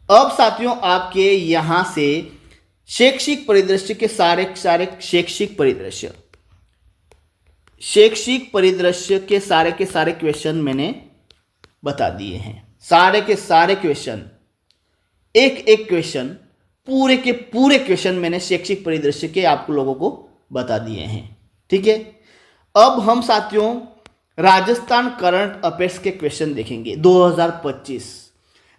अब साथियों आपके यहां से शैक्षिक परिदृश्य के सारे शैक्षिक परिदृश्य के सारे क्वेश्चन मैंने बता दिए हैं, सारे के सारे क्वेश्चन, एक एक क्वेश्चन, पूरे के पूरे क्वेश्चन मैंने शैक्षिक परिदृश्य के आप लोगों को बता दिए हैं, ठीक है। अब हम साथियों राजस्थान करंट अफेयर्स के क्वेश्चन देखेंगे 2025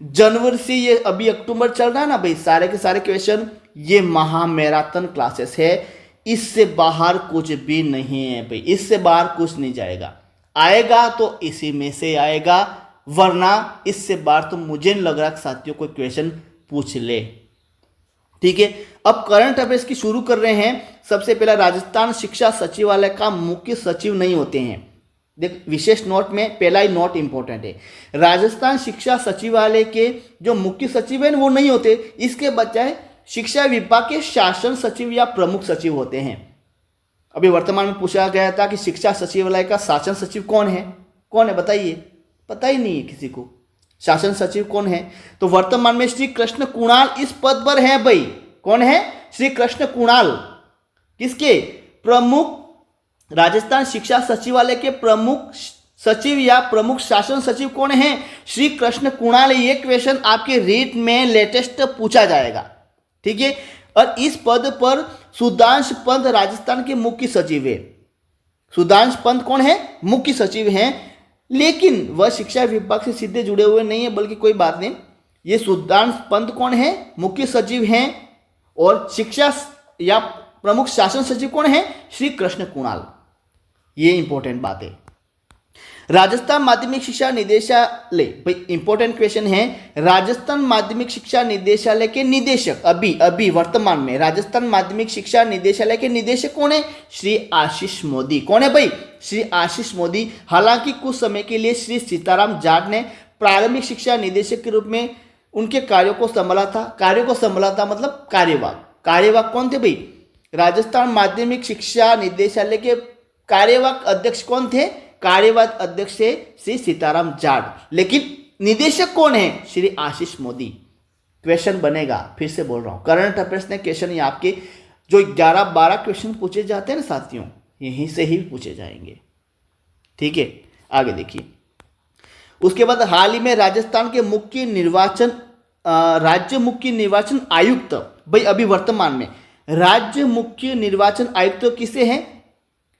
जनवरी से, ये अभी अक्टूबर चल रहा है ना भाई, सारे के सारे क्वेश्चन ये महा मैराथन क्लासेस है, इससे बाहर कुछ भी नहीं है भाई, इससे बाहर कुछ नहीं जाएगा, आएगा तो इसी में से आएगा, वरना इससे बाहर तो मुझे नहीं लग रहा कि साथियों कोई क्वेश्चन पूछ ले। ठीक है, अब करंट अफेयर्स की शुरू कर रहे हैं। सबसे पहला, राजस्थान शिक्षा सचिवालय का मुख्य सचिव नहीं होते हैं। देख, विशेष नोट में पहला ही नोट इंपॉर्टेंट है, राजस्थान शिक्षा सचिवालय के जो मुख्य सचिव हैं वो नहीं होते, इसके बजाय शिक्षा विभाग के शासन सचिव या प्रमुख सचिव होते हैं। अभी वर्तमान में पूछा गया था कि शिक्षा सचिवालय का शासन सचिव कौन है बताइए, पता ही नहीं है किसी को शासन सचिव कौन है। तो वर्तमान में श्री कृष्ण कुणाल इस पद पर है भाई। कौन है? श्री कृष्ण कुणाल। किसके? प्रमुख राजस्थान शिक्षा सचिवालय के प्रमुख सचिव या प्रमुख शासन सचिव कौन है? श्री कृष्ण कुणाल। ये क्वेश्चन आपके रीट में लेटेस्ट पूछा जाएगा। ठीक है, और इस पद पर सुधांश पंत राजस्थान के मुख्य सचिव है। सुधांश पंत कौन है? मुख्य सचिव हैं, लेकिन वह शिक्षा विभाग से सीधे जुड़े हुए नहीं है, बल्कि कोई बात नहीं। ये सुधांश पंत कौन है? मुख्य सचिव हैं, और शिक्षा या प्रमुख शासन सचिव कौन है? श्री कृष्ण कुणाल। ये इंपॉर्टेंट बात है। राजस्थान माध्यमिक शिक्षा निदेशालय, भाई इंपॉर्टेंट क्वेश्चन है। राजस्थान माध्यमिक शिक्षा निदेशालय के निदेशक अभी वर्तमान में राजस्थान माध्यमिक शिक्षा निदेशालय के निदेशक कौन है? श्री आशीष मोदी। कौन है भाई? श्री आशीष मोदी। हालांकि कुछ समय के लिए श्री सीताराम जाट ने प्रारंभिक शिक्षा निदेशक के रूप में उनके कार्यों को संभाला था मतलब कार्यवाहक कौन थे भाई? राजस्थान माध्यमिक शिक्षा निदेशालय के कार्यवाहक अध्यक्ष कौन थे? कार्यवाहक अध्यक्ष है श्री सीताराम जाट, लेकिन निदेशक कौन है? श्री आशीष मोदी। क्वेश्चन बनेगा, फिर से बोल रहा हूं, करंट अफेयर्स ने क्वेश्चन ये आपके जो 11-12 क्वेश्चन पूछे जाते हैं ना साथियों, यहीं से ही पूछे जाएंगे। ठीक है, आगे देखिए। उसके बाद हाल ही में राजस्थान के राज्य मुख्य निर्वाचन आयुक्त, भाई अभी वर्तमान में राज्य मुख्य निर्वाचन आयुक्त किसे हैं?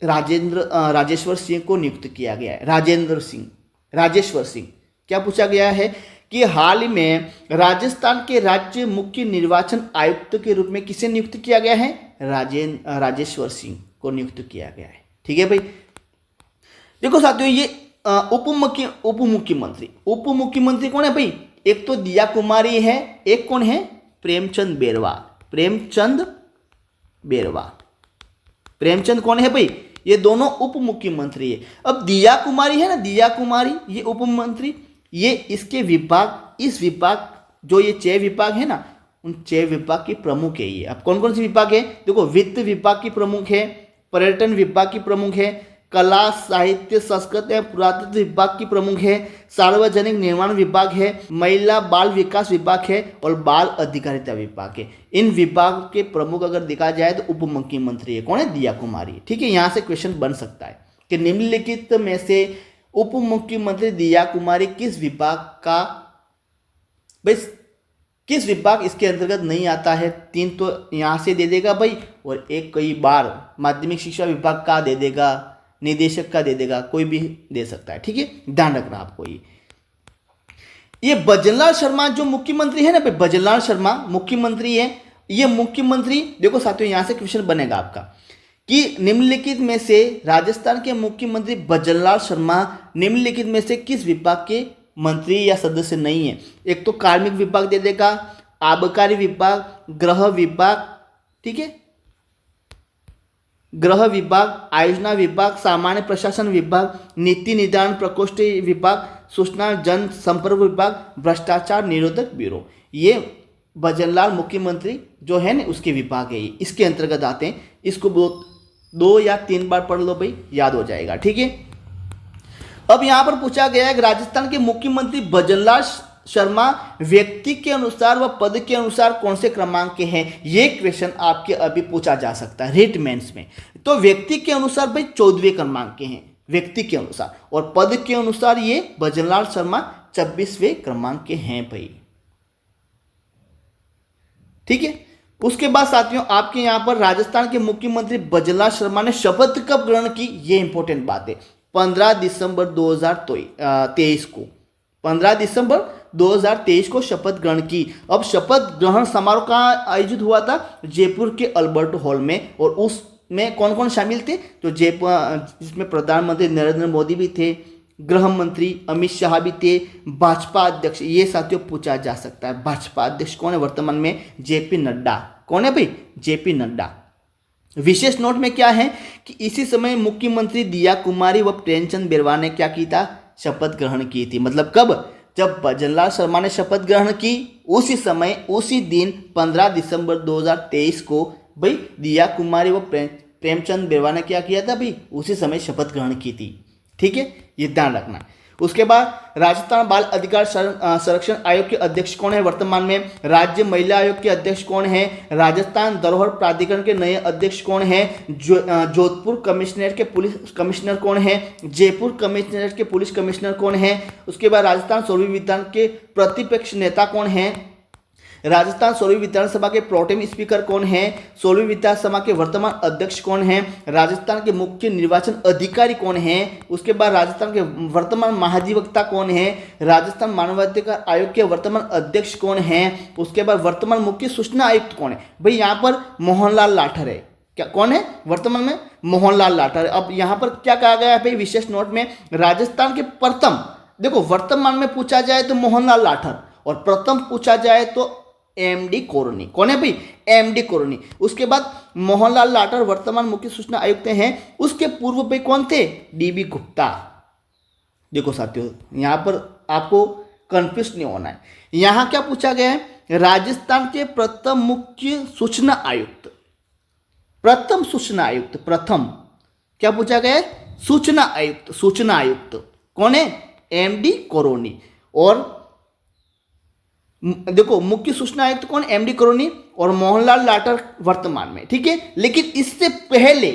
राजेश्वर सिंह को नियुक्त किया गया है। राजेश्वर सिंह। क्या पूछा गया है कि हाल ही में राजस्थान के राज्य मुख्य निर्वाचन आयुक्त के रूप में किसे नियुक्त किया गया है? राजेश्वर सिंह को नियुक्त किया गया है। ठीक है भाई, देखो साथियों, ये उप मुख्यमंत्री कौन है भाई? एक तो दिया कुमारी है, एक कौन है? प्रेमचंद कौन है भाई? ये दोनों उप मुख्यमंत्री है। अब दिया कुमारी है ना, ये उप मंत्री, ये इसके विभाग, इस विभाग जो ये 6 विभाग है ना, उन 6 विभाग की प्रमुख है ये। अब कौन कौन से विभाग है? देखो, वित्त विभाग की प्रमुख है, पर्यटन विभाग की प्रमुख है, कला साहित्य संस्कृत एवं पुरातत्व विभाग की प्रमुख है, सार्वजनिक निर्माण विभाग है, महिला बाल विकास विभाग है, और बाल अधिकारिता विभाग है। इन विभाग के प्रमुख अगर देखा जाए तो उप मुख्यमंत्री है। कौन है? दिया कुमारी। ठीक है, यहाँ से क्वेश्चन बन सकता है कि निम्नलिखित में से उप मुख्यमंत्री दिया कुमारी किस विभाग का, भाई किस विभाग इसके अंतर्गत नहीं आता है? 3 तो यहाँ से दे देगा भाई, और एक कई बार माध्यमिक शिक्षा विभाग का दे देगा, निदेशक का दे देगा, कोई भी दे सकता है। ठीक है, ध्यान रखना आपको। ये भजनलाल शर्मा जो मुख्यमंत्री है ना भाई, भजनलाल शर्मा मुख्यमंत्री है। ये मुख्यमंत्री, देखो साथियों, यहां से क्वेश्चन बनेगा आपका कि निम्नलिखित में से राजस्थान के मुख्यमंत्री भजनलाल शर्मा निम्नलिखित में से किस विभाग के मंत्री या सदस्य नहीं है? एक तो कार्मिक विभाग दे देगा, आबकारी विभाग, गृह विभाग, ठीक है, गृह विभाग, आयोजना विभाग, सामान्य प्रशासन विभाग, नीति निर्धारण प्रकोष्ठ विभाग, सूचना जन संपर्क विभाग, भ्रष्टाचार निरोधक ब्यूरो। ये भजनलाल मुख्यमंत्री जो है ना, उसके विभाग है, इसके अंतर्गत आते हैं। इसको 2 या 3 बार पढ़ लो भाई, याद हो जाएगा। ठीक है, अब यहां पर पूछा गया है कि राजस्थान के मुख्यमंत्री भजनलाल शर्मा व्यक्ति के अनुसार व पद के अनुसार कौन से क्रमांक के हैं? ये क्वेश्चन आपके अभी पूछा जा सकता है रीट मेंस में। तो व्यक्ति के अनुसार भाई 14वें क्रमांक के हैं, व्यक्ति के अनुसार, और पद के अनुसार ये भजनलाल शर्मा 26वें क्रमांक के हैं भाई। ठीक है, उसके बाद साथियों आपके यहां पर राजस्थान के मुख्यमंत्री भजनलाल शर्मा ने शपथ कब ग्रहण की? ये इंपॉर्टेंट बात है। 15 दिसंबर 2023 को, 15 दिसंबर 2023 को शपथ ग्रहण की। अब शपथ ग्रहण समारोह कहाँ आयोजित हुआ था? जयपुर के अल्बर्ट हॉल में। और उसमें कौन कौन शामिल थे? तो जयपुर, जिसमें प्रधानमंत्री नरेंद्र मोदी भी थे, गृह मंत्री अमित शाह भी थे, भाजपा अध्यक्ष, ये साथियों पूछा जा सकता है, भाजपा अध्यक्ष कौन है वर्तमान में? जेपी नड्डा। कौन है भाई? जेपी नड्डा। विशेष नोट में क्या है कि इसी समय मुख्यमंत्री दिया कुमारी व प्रेमचंद बिरवा ने क्या की था? शपथ ग्रहण की थी। मतलब कब? जब भजनलाल शर्मा ने शपथ ग्रहण की उसी समय, उसी दिन 15 दिसंबर 2023 को भाई दिया कुमारी व प्रेमचंद बिरवा ने क्या किया था भाई? उसी समय शपथ ग्रहण की थी। ठीक है, ये ध्यान रखना। उसके बाद राजस्थान बाल अधिकार संरक्षण आयोग के अध्यक्ष कौन है वर्तमान में? राज्य महिला आयोग के अध्यक्ष कौन है? राजस्थान धरोहर प्राधिकरण के नए अध्यक्ष कौन है? जोधपुर कमिश्नरेट के पुलिस कमिश्नर कौन है? जयपुर कमिश्नरेट के पुलिस कमिश्नर कौन है? उसके बाद राजस्थान सोलहवीं विधान के प्रतिपक्ष नेता कौन है? राजस्थान 16वीं विधानसभा के प्रोटेम स्पीकर कौन है? 16वीं विधानसभा के वर्तमान अध्यक्ष कौन है? राजस्थान के मुख्य निर्वाचन अधिकारी कौन है? उसके बाद राजस्थान के वर्तमान महाधिवक्ता कौन है? राजस्थान मानवाधिकार आयोग के वर्तमान अध्यक्ष कौन है? उसके बाद वर्तमान मुख्य सूचना आयुक्त कौन है? भाई यहाँ पर मोहनलाल लाठर है। क्या कौन है वर्तमान में? मोहनलाल लाठर। अब यहाँ पर क्या कहा गया है भाई विशेष नोट में? राजस्थान के प्रथम, देखो वर्तमान में पूछा जाए तो मोहनलाल लाठर, और प्रथम पूछा जाए तो एमडी कोरनी। कौन है भाई? एमडी कोरनी। उसके बाद मोहनलाल लाठर वर्तमान मुख्य सूचना आयुक्त हैं। उसके पूर्व पे कौन थे? डीबी गुप्ता। देखो साथियों, यहां पर आपको कंफ्यूज नहीं होना है। यहां क्या पूछा गया है? राजस्थान के प्रथम मुख्य सूचना आयुक्त, प्रथम सूचना आयुक्त, प्रथम क्या पूछा गया है? सूचना आयुक्त, सूचना आयुक्त कौन है? एमडी कोरोनी। और देखो मुख्य सूचना आयुक्त कौन? एमडी कोरोनी और मोहनलाल लाठर वर्तमान में। ठीक है, लेकिन इससे पहले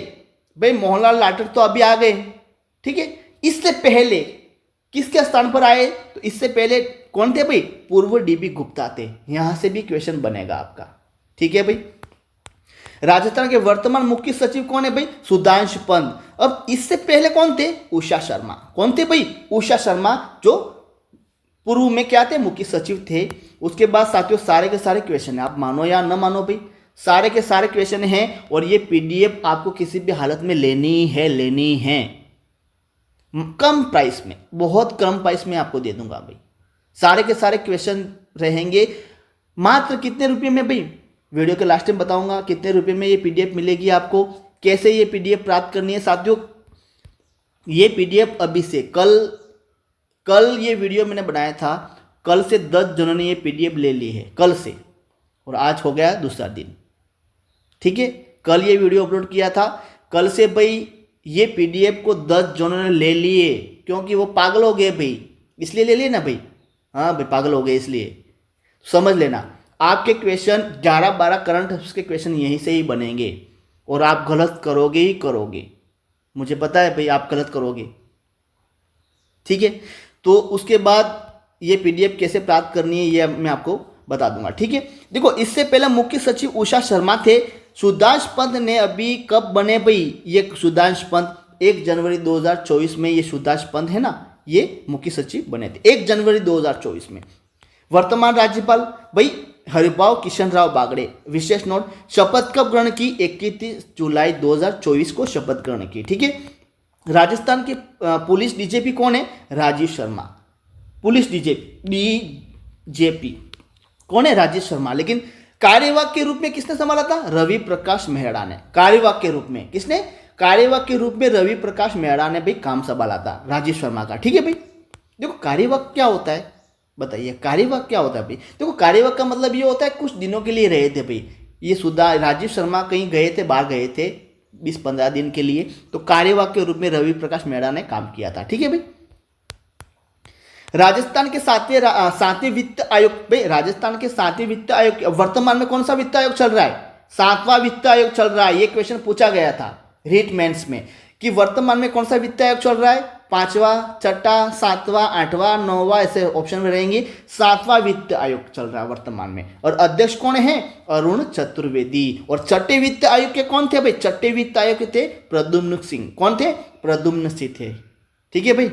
भाई मोहनलाल लाठर तो अभी आ गए, ठीक है, इससे पहले किसके स्थान पर आए? तो इससे पहले कौन थे भाई? पूर्व डीबी गुप्ता थे। यहां से भी क्वेश्चन बनेगा आपका। ठीक है भाई। राजस्थान के वर्तमान मुख्य सचिव कौन है भाई? सुधांशु पंत। अब इससे पहले कौन थे? उषा शर्मा। कौन थे भाई? उषा शर्मा, जो पूर्व में क्या थे? मुख्य सचिव थे। उसके बाद साथियों सारे के सारे क्वेश्चन है, आप मानो या न मानो भाई, सारे के सारे क्वेश्चन हैं। और ये पीडीएफ आपको किसी भी हालत में लेनी है कम प्राइस में, बहुत कम प्राइस में आपको दे दूंगा भाई। सारे के सारे क्वेश्चन रहेंगे मात्र कितने रुपये में भाई? वीडियो के लास्ट में बताऊंगा कितने रुपये में ये पीडीएफ मिलेगी आपको, कैसे ये पीडीएफ प्राप्त करनी है। साथियों ये पीडीएफ अभी से कल ये वीडियो मैंने बनाया था, कल से 10 जनों ने ये पीडीएफ ले ली है, कल से, और आज हो गया दूसरा दिन। ठीक है, कल ये वीडियो अपलोड किया था, कल से भाई ये पीडीएफ को 10 जनों ने ले लिए, क्योंकि वो पागल हो गए भाई, इसलिए ले लिए ना भाई। हाँ भाई पागल हो गए, इसलिए समझ लेना। आपके क्वेश्चन 11-12 करंट अफेयर्स के क्वेश्चन यहीं से ही बनेंगे, और आप गलत करोगे ही करोगे, मुझे पता है भाई आप गलत करोगे। ठीक है, तो उसके बाद ये पीडीएफ कैसे प्राप्त करनी है ये मैं आपको बता दूंगा। ठीक है, देखो इससे पहले मुख्य सचिव उषा शर्मा थे। सुधांशु पंत ने अभी कब बने भाई? ये सुधांशु पंत 1 जनवरी 2024 में, ये सुधांशु पंत है ना, ये मुख्य सचिव बने थे 1 जनवरी 2024 में। वर्तमान राज्यपाल भाई हरिभाऊ किशन राव बागड़े। विशेष नोट, शपथ कब ग्रहण की? 31 जुलाई 2024 को शपथ ग्रहण की। ठीक है, राजस्थान के पुलिस डीजीपी कौन है? राजीव शर्मा। पुलिस डीजीपी कौन है? राजीव शर्मा। लेकिन कार्यवाहक के रूप में किसने संभाला था? रवि प्रकाश मेहरा ने। कार्यवाहक के रूप में किसने? कार्यवाहक के रूप में रवि प्रकाश मेहरा ने भाई काम संभाला था राजीव शर्मा का। ठीक है भाई, देखो कार्यवाहक क्या होता है बताइए? कार्यवाहक क्या होता है भाई? देखो कार्यवाहक का मतलब ये होता है कुछ दिनों के लिए रहे थे भाई। ये राजीव शर्मा कहीं गए थे, बाहर गए थे 20-15 दिन के लिए, तो कार्यवाहक के रूप में रवि प्रकाश मेहरा ने काम किया था। ठीक है भाई। राजस्थान के 7वें वित्त आयोग भाई, राजस्थान के 7वें वित्त आयोग वर्तमान में कौन सा वित्त आयोग चल रहा है? 7वां वित्त आयोग चल रहा है। ये क्वेश्चन पूछा गया था रीट मेंस में कि वर्तमान में कौन सा वित्त आयोग चल रहा है? 5वां, 6वां, 7वां, 8वां, 9वां, ऐसे ऑप्शन में रहेंगे। 7वां वित्त आयोग चल रहा है वर्तमान में, और अध्यक्ष कौन है? अरुण चतुर्वेदी। और 6ठे वित्त आयोग के कौन थे भाई? 6ठे वित्त आयोग के थे प्रद्युम्न सिंह। कौन थे? प्रद्युम्न सिंह थे। ठीक है भाई।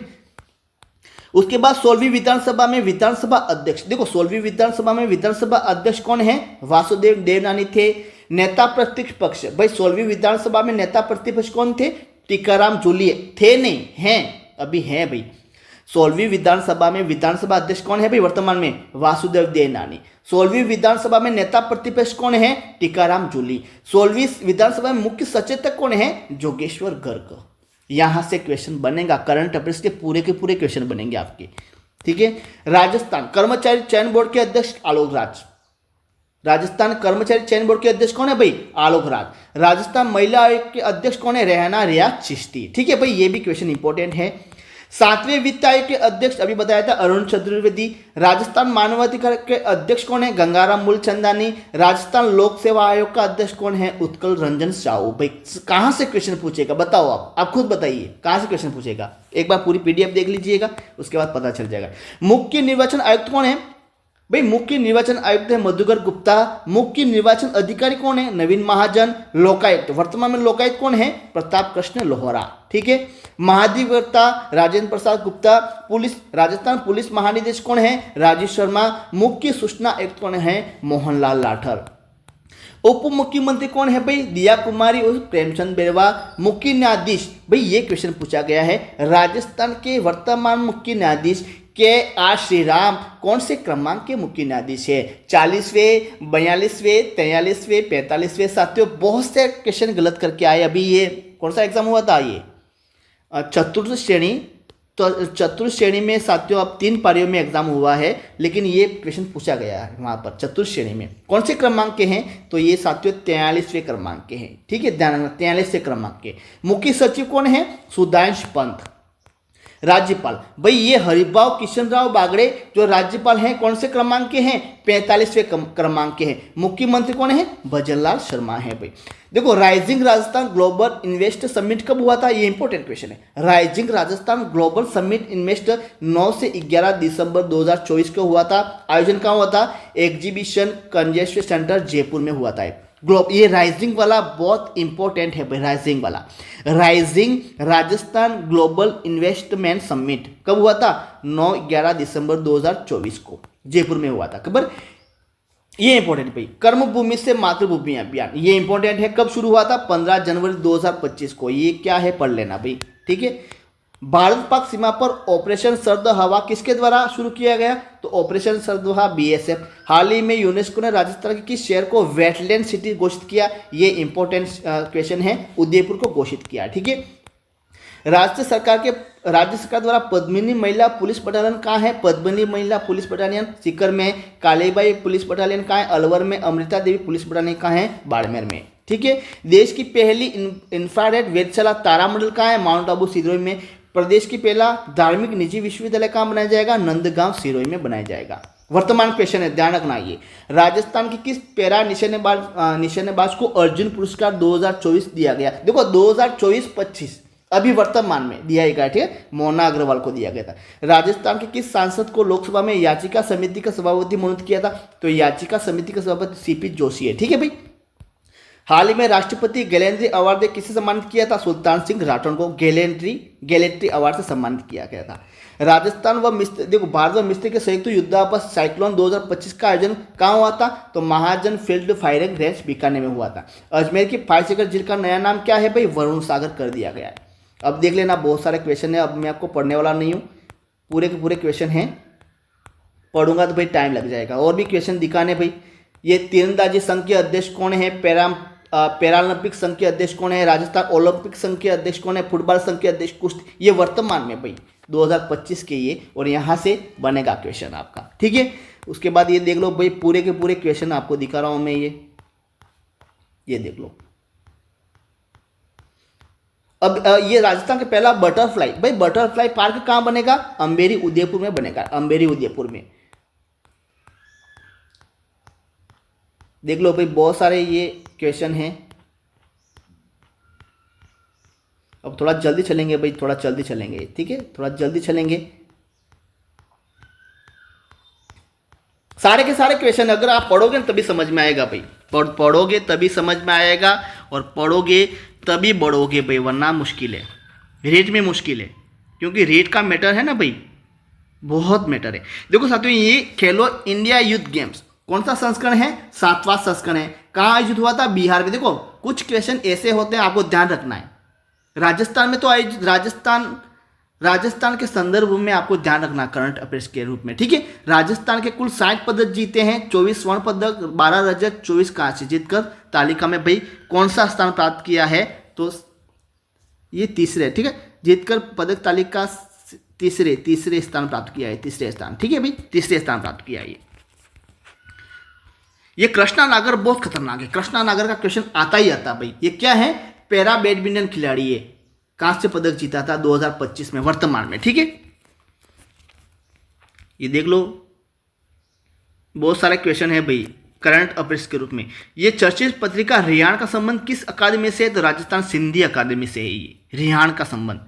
उसके बाद 16वीं विधानसभा में विधानसभा अध्यक्ष, देखो 16वीं विधानसभा में विधानसभा अध्यक्ष कौन है? वासुदेव देवनानी थे। नेता प्रतिपक्ष, भाई 16वीं विधानसभा में नेता प्रतिपक्ष कौन थे? टीकाराम जूली थे, नहीं हैं, अभी हैं भाई। 16वीं विधानसभा में विधानसभा अध्यक्ष कौन है भाई वर्तमान में? वासुदेव देवनानी। 16वीं विधानसभा में नेता प्रतिपक्ष कौन है? टीकाराम जूली। 16वीं विधानसभा में मुख्य सचेतक कौन है? जोगेश्वर गर्ग। यहां से क्वेश्चन बनेगा, करंट अफेयर्स के पूरे क्वेश्चन बनेंगे आपके, ठीक है। राजस्थान कर्मचारी चयन बोर्ड के अध्यक्ष आलोक राज। राजस्थान कर्मचारी चयन बोर्ड के अध्यक्ष कौन है भाई? आलोक राज। राजस्थान महिला आयोग के अध्यक्ष कौन है? रेहाना रियाज चिश्ती, ठीक है भाई, ये भी क्वेश्चन इंपॉर्टेंट है। 7वें वित्त आयोग के अध्यक्ष अभी बताया था अरुण चतुर्वेदी। राजस्थान मानवाधिकार के अध्यक्ष कौन है? गंगाराम मूलचंदानी। राजस्थान लोक सेवा आयोग का अध्यक्ष कौन है? उत्कल रंजन साहू। भाई कहां से क्वेश्चन पूछेगा बताओ, आप खुद बताइए कहां से क्वेश्चन पूछेगा। एक बार पूरी पीडीएफ देख लीजिएगा, उसके बाद पता चल जाएगा। मुख्य निर्वाचन आयुक्त कौन है भाई? मुख्य निर्वाचन आयुक्त है मधुकर गुप्ता। मुख्य निर्वाचन अधिकारी कौन है? नवीन महाजन। लोकायुक्त, वर्तमान में लोकायुक्त कौन है? प्रताप कृष्ण लोहरा, ठीक है। महाधिवक्ता राजेंद्र प्रसाद गुप्ता। पुलिस, राजस्थान पुलिस महानिदेशक कौन है? राजीव शर्मा। मुख्य सूचना आयुक्त कौन है? मोहनलाल लाठर। उप मुख्यमंत्री कौन है भाई? दिया कुमारी और प्रेमचंद बेरवा। मुख्य न्यायाधीश, भाई ये क्वेश्चन पूछा गया है, राजस्थान के वर्तमान मुख्य न्यायाधीश के आर श्रीराम कौन से क्रमांक के मुख्य न्यायाधीश है? 40वें, 42वें, 43वें, 45वें। साथियों बहुत से क्वेश्चन गलत करके आए। अभी ये कौन सा एग्जाम हुआ था? ये चतुर्थ श्रेणी, तो चतुर्थ श्रेणी में साथियों अब 3 पारियों में एग्जाम हुआ है, लेकिन ये क्वेश्चन पूछा गया है वहां पर चतुर्थ श्रेणी में। कौन से क्रमांक के हैं? तो ये साथियों 43वें क्रमांक के हैं, ठीक है, ध्यान रखना 43वें क्रमांक के। मुख्य सचिव कौन है? सुधांश पंत। राज्यपाल, भाई ये हरिभाव किशन राव बागड़े जो राज्यपाल हैं कौन से क्रमांक के हैं? 45वें क्रमांक के हैं। मुख्यमंत्री कौन है? भजनलाल शर्मा है भाई। देखो rising Rajasthan global investor summit कब हुआ था? ये इंपॉर्टेंट क्वेश्चन है। Rising Rajasthan global summit investor 9 से 11 दिसंबर 2024 को हुआ था। आयोजन कहाँ हुआ था? एग्जीबिशन कन्वेंशन सेंटर जयपुर में हुआ था। ये राइजिंग वाला बहुत इंपॉर्टेंट है भाई, राइजिंग वाला। Rising Rajasthan global investment summit कब हुआ था? 9-11 दिसंबर 2024 को जयपुर में हुआ था। खबर ये इंपॉर्टेंट भाई। कर्मभूमि से मातृभूमि अभियान, ये इंपॉर्टेंट है। कब शुरू हुआ था? 15 जनवरी 2025 को। ये क्या है पढ़ लेना भाई, ठीक है। भारत पाक सीमा पर ऑपरेशन सर्द हवा किसके द्वारा शुरू किया गया? तो ऑपरेशन सर्द हवा बीएसएफ। हाल ही में यूनेस्को ने राजस्थान के किस शहर को वेटलैंड सिटी घोषित किया? ये इंपॉर्टेंट क्वेश्चन है, उदयपुर को घोषित किया, ठीक है। राज्य सरकार द्वारा पद्मिनी महिला पुलिस बटालियन कहाँ है? पद्मिनी महिला पुलिस बटालियन सीकर में। कालीबाई पुलिस बटालियन कहाँ है? अलवर में। अमृता देवी पुलिस बटालियन कहाँ है? बाड़मेर में, ठीक है। देश की पहली इंफ्रारेड वेधशाला तारामंडल कहाँ है? माउंट आबू सिरोही में। प्रदेश की पहला धार्मिक निजी विश्वविद्यालय कहाँ बनाया जाएगा? नंदगांव सिरोही में बनाया जाएगा। वर्तमान क्वेश्चन है, ध्यान रखना। ये राजस्थान की किस पैरा निशानेबाज को अर्जुन पुरस्कार 2024 दिया गया? देखो 2024-25 अभी वर्तमान में दिया गया, ठीक है, मोना अग्रवाल को दिया गया था। राजस्थान के किस सांसद को लोकसभा में याचिका समिति का सभापति मनोनीत किया था? तो याचिका समिति का सभापति सीपी जोशी है, ठीक है भाई। हाल ही में राष्ट्रपति गैलेंट्री अवार्ड से किसे सम्मानित किया था? सुल्तान सिंह राठौड़ को गैलेंट्री अवार्ड से सम्मानित किया गया था। राजस्थान व मिस्र, देखो भारत व मिस्र के संयुक्त युद्धाभ्यास साइक्लोन 2025 का आयोजन कहाँ हुआ था? तो महाजन फील्ड फायरिंग रेंज बीकानेर में हुआ था। अजमेर की फायरसागर झील का नया नाम क्या है भाई? वरुण सागर कर दिया गया है। अब देख लेना, बहुत सारे क्वेश्चन है, अब मैं आपको पढ़ने वाला नहीं हूँ, पूरे के पूरे क्वेश्चन हैं, पढ़ूंगा तो भाई टाइम लग जाएगा। और भी क्वेश्चन दिखाने भाई। ये तीरंदाजी संघ के अध्यक्ष कौन है? पैरालंपिक संघ के अध्यक्ष कौन है? राजस्थान ओलंपिक संघ के अध्यक्ष कौन है? फुटबॉल संघ के अध्यक्ष कुश्ती। ये वर्तमान में भाई 2025 के ये, और यहाँ से बनेगा क्वेश्चन आपका, ठीक है। उसके बाद ये देख लो भाई, पूरे के पूरे क्वेश्चन आपको दिखा रहा हूँ मैं। ये देख लो। अब ये राजस्थान का पहला बटरफ्लाई, भाई बटरफ्लाई पार्क कहाँ बनेगा? अंबेरी उदयपुर में बनेगा, अंबेरी उदयपुर में। देख लो भाई, बहुत सारे ये क्वेश्चन हैं। अब थोड़ा जल्दी चलेंगे भाई, थोड़ा जल्दी चलेंगे, ठीक है, थोड़ा जल्दी चलेंगे। सारे के सारे क्वेश्चन अगर आप पढ़ोगे तभी समझ में आएगा भाई, पढ़ोगे तभी समझ में आएगा, और पढ़ोगे तभी बढ़ोगे भाई, वरना मुश्किल है, रेट में मुश्किल है, क्योंकि रेट का मैटर है ना भाई, बहुत मैटर है। देखो साथियों, ये खेलो इंडिया यूथ गेम्स कौन सा संस्करण है? 7वां संस्करण है। कहाँ आयोजित हुआ था? बिहार में। देखो कुछ क्वेश्चन ऐसे होते हैं, आपको ध्यान रखना है। राजस्थान में तो आयोजित, राजस्थान के संदर्भ में आपको ध्यान रखना करंट अफेयर्स के रूप में, ठीक है। राजस्थान के कुल 60 पदक जीते हैं, 24 स्वर्ण पदक, 12 रजत, 24 कांस्य जीतकर तालिका में भाई कौन सा स्थान प्राप्त किया है? तो ये तीसरे, ठीक है, जीतकर पदक तालिका तीसरे स्थान प्राप्त किया है, तीसरे स्थान, ठीक है भाई, तीसरे स्थान प्राप्त किया है। ये कृष्णा नागर बहुत खतरनाक है, कृष्णा नागर का क्वेश्चन आता ही आता भाई। ये क्या है? पैरा बैडमिंटन खिलाड़ी है, कांस्य पदक जीता था 2025 में वर्तमान में, ठीक है। ये देख लो, बहुत सारे क्वेश्चन है भाई करंट अफेयर्स के रूप में। ये चर्चित पत्रिका रिहान का संबंध किस अकादमी से है? तो राजस्थान सिंधी अकादमी से है ये रिहान का संबंध।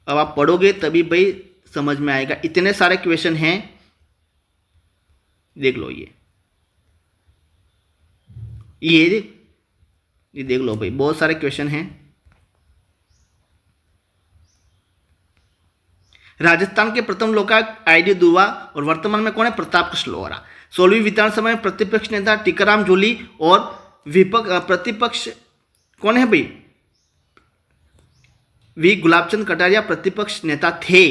अब आप पढ़ोगे तभी भाई समझ में आएगा, इतने सारे क्वेश्चन हैं, देख लो। ये देख लो भाई, बहुत सारे क्वेश्चन हैं। राजस्थान के प्रथम लोकायुक्त ID दुआ और वर्तमान में कौन है? प्रताप कृष्ण लोहरा। 16वीं विधानसभा में प्रतिपक्ष नेता टीकाराम जूली और प्रतिपक्ष कौन है भाई? वी गुलाबचंद कटारिया प्रतिपक्ष नेता थे।